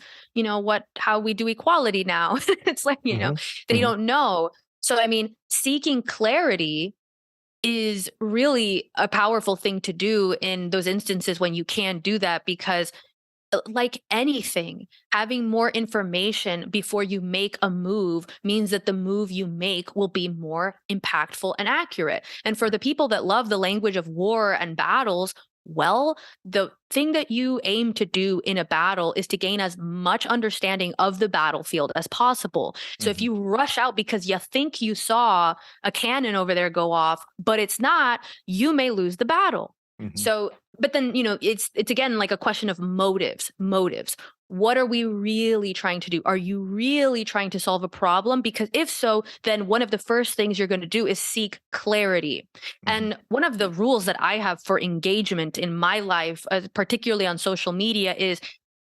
B: how we do equality now. It's like, they don't know. So I mean, seeking clarity is really a powerful thing to do in those instances when you can do that, because like anything, having more information before you make a move means that the move you make will be more impactful and accurate. And for the people that love the language of war and battles, well, the thing that you aim to do in a battle is to gain as much understanding of the battlefield as possible. So if you rush out because you think you saw a cannon over there go off, but it's not, you may lose the battle. So, but then, it's again like a question of motives. What are we really trying to do? Are you really trying to solve a problem? Because if so, then one of the first things you're going to do is seek clarity. And one of the rules that I have for engagement in my life, particularly on social media, is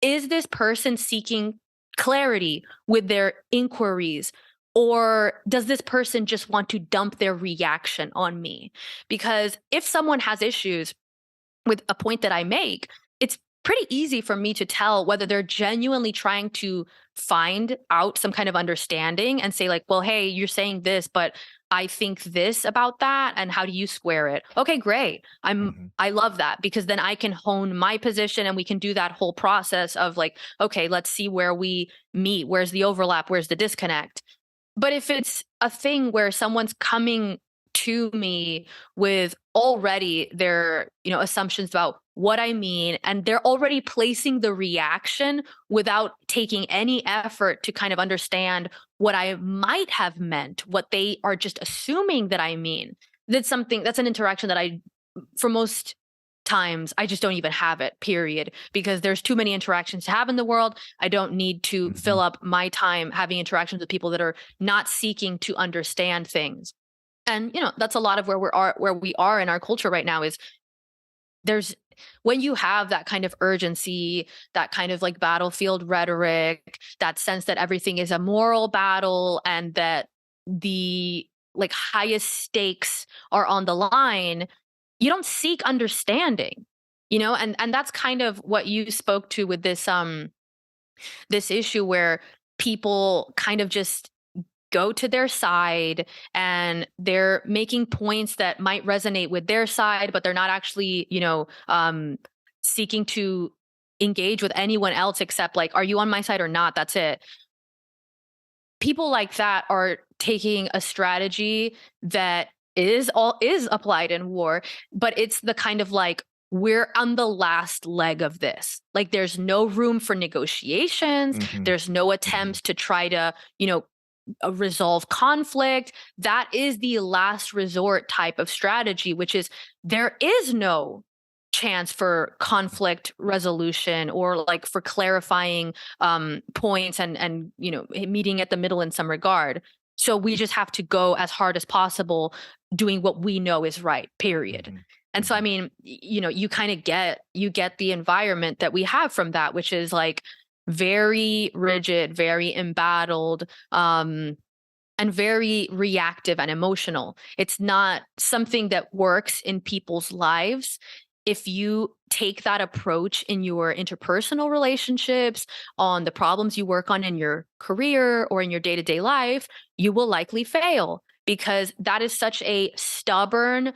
B: this person seeking clarity with their inquiries? Or does this person just want to dump their reaction on me? Because if someone has issues with a point that I make, it's pretty easy for me to tell whether they're genuinely trying to find out some kind of understanding and say like, well, hey, you're saying this, but I think this about that, and how do you square it? Okay, great. I love that, because then I can hone my position and we can do that whole process of like, okay, let's see where we meet. Where's the overlap? Where's the disconnect? But if it's a thing where someone's coming to me with already their assumptions about what I mean, and they're already placing the reaction without taking any effort to kind of understand what I might have meant, what they are just assuming that I mean, that's an interaction that I, for most times I just don't even have it, period, because there's too many interactions to have in the world. I don't need to fill up my time having interactions with people that are not seeking to understand things. And, that's a lot of where we are in our culture right now is when you have that kind of urgency, that kind of like battlefield rhetoric, that sense that everything is a moral battle and that the like highest stakes are on the line, you don't seek understanding, and that's kind of what you spoke to with this issue where people kind of just go to their side and they're making points that might resonate with their side, but they're not actually, seeking to engage with anyone else except like, are you on my side or not? That's it. People like that are taking a strategy that is applied in war, but it's the kind of like, we're on the last leg of this. Like there's no room for negotiations. There's no attempts to try to, resolve conflict. That is the last resort type of strategy, which is there is no chance for conflict resolution or like for clarifying points and meeting at the middle in some regard. So we just have to go as hard as possible doing what we know is right, period. And so, I mean, you kind of get the environment that we have from that, which is like very rigid, very embattled, and very reactive and emotional. It's not something that works in people's lives. If you take that approach in your interpersonal relationships, on the problems you work on in your career or in your day-to-day life, you will likely fail, because that is such a stubborn,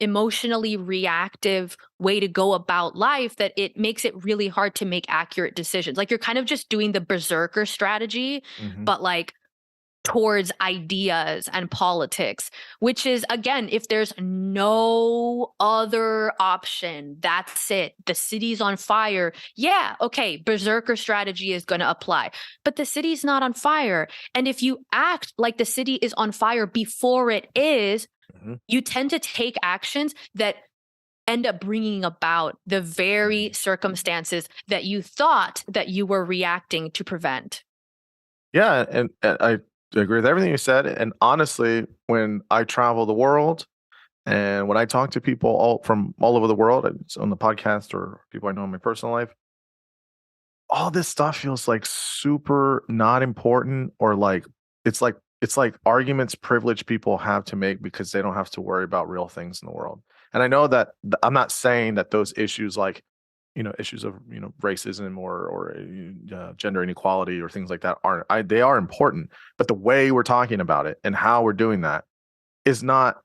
B: emotionally reactive way to go about life that it makes it really hard to make accurate decisions. Like you're kind of just doing the berserker strategy, but like towards ideas and politics, which is, again, if there's no other option, that's it. The city's on fire. Yeah, okay, berserker strategy is going to apply, but the city's not on fire. And if you act like the city is on fire before it is, you tend to take actions that end up bringing about the very circumstances that you thought that you were reacting to prevent.
A: Yeah, and I agree with everything you said. And honestly, when I travel the world and when I talk to people from all over the world, it's on the podcast or people I know in my personal life, all this stuff feels like super not important, or like it's like arguments privileged people have to make because they don't have to worry about real things in the world. And I know that I'm not saying that those issues like issues of racism or gender inequality or things like that they are important, but the way we're talking about it and how we're doing that is not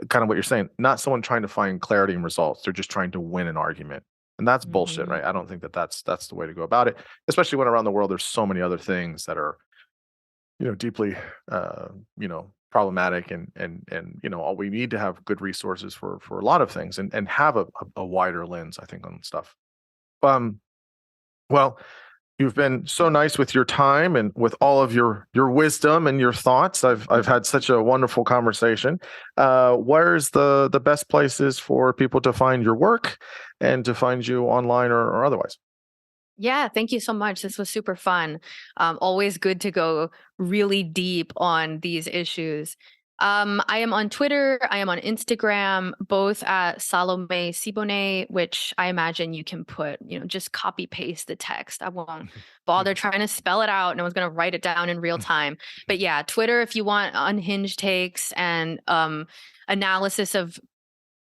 A: kind of what you're saying. Not someone trying to find clarity and results. They're just trying to win an argument, and that's bullshit, right? I don't think that's the way to go about it, especially when around the world there's so many other things that are deeply problematic, and all we need to have good resources for a lot of things, and have a wider lens, I think, on stuff. Well, you've been so nice with your time and with all of your wisdom and your thoughts. I've had such a wonderful conversation. Where's the best places for people to find your work and to find you online or otherwise?
B: Yeah, thank you so much. This was super fun. Always good to go really deep on these issues. I am on Twitter. I am on Instagram, both at Salomé Sibonex, which I imagine you can put, just copy paste the text. I won't bother trying to spell it out. No one's going to write it down in real time. But yeah, Twitter, if you want unhinged takes and analysis of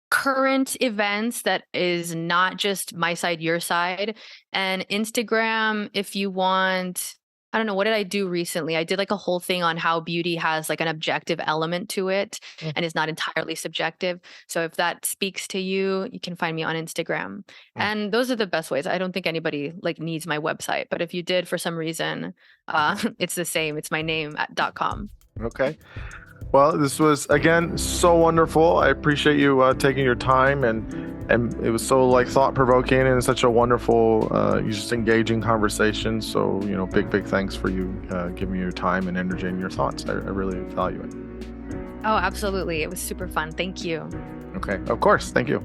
B: current events that is not just my side, your side. And Instagram, if you want, I don't know, what did I do recently? I did like a whole thing on how beauty has like an objective element to it and is not entirely subjective. So if that speaks to you, you can find me on Instagram. And those are the best ways. I don't think anybody like needs my website, but if you did for some reason, it's the same. It's my name .com.
A: Okay. Well, this was, again, so wonderful. I appreciate you taking your time, and it was so like thought-provoking and such a wonderful, just engaging conversation. So, big thanks for you giving me your time and energy and your thoughts. I really value it.
B: Oh, absolutely. It was super fun. Thank you.
A: Okay. Of course. Thank you.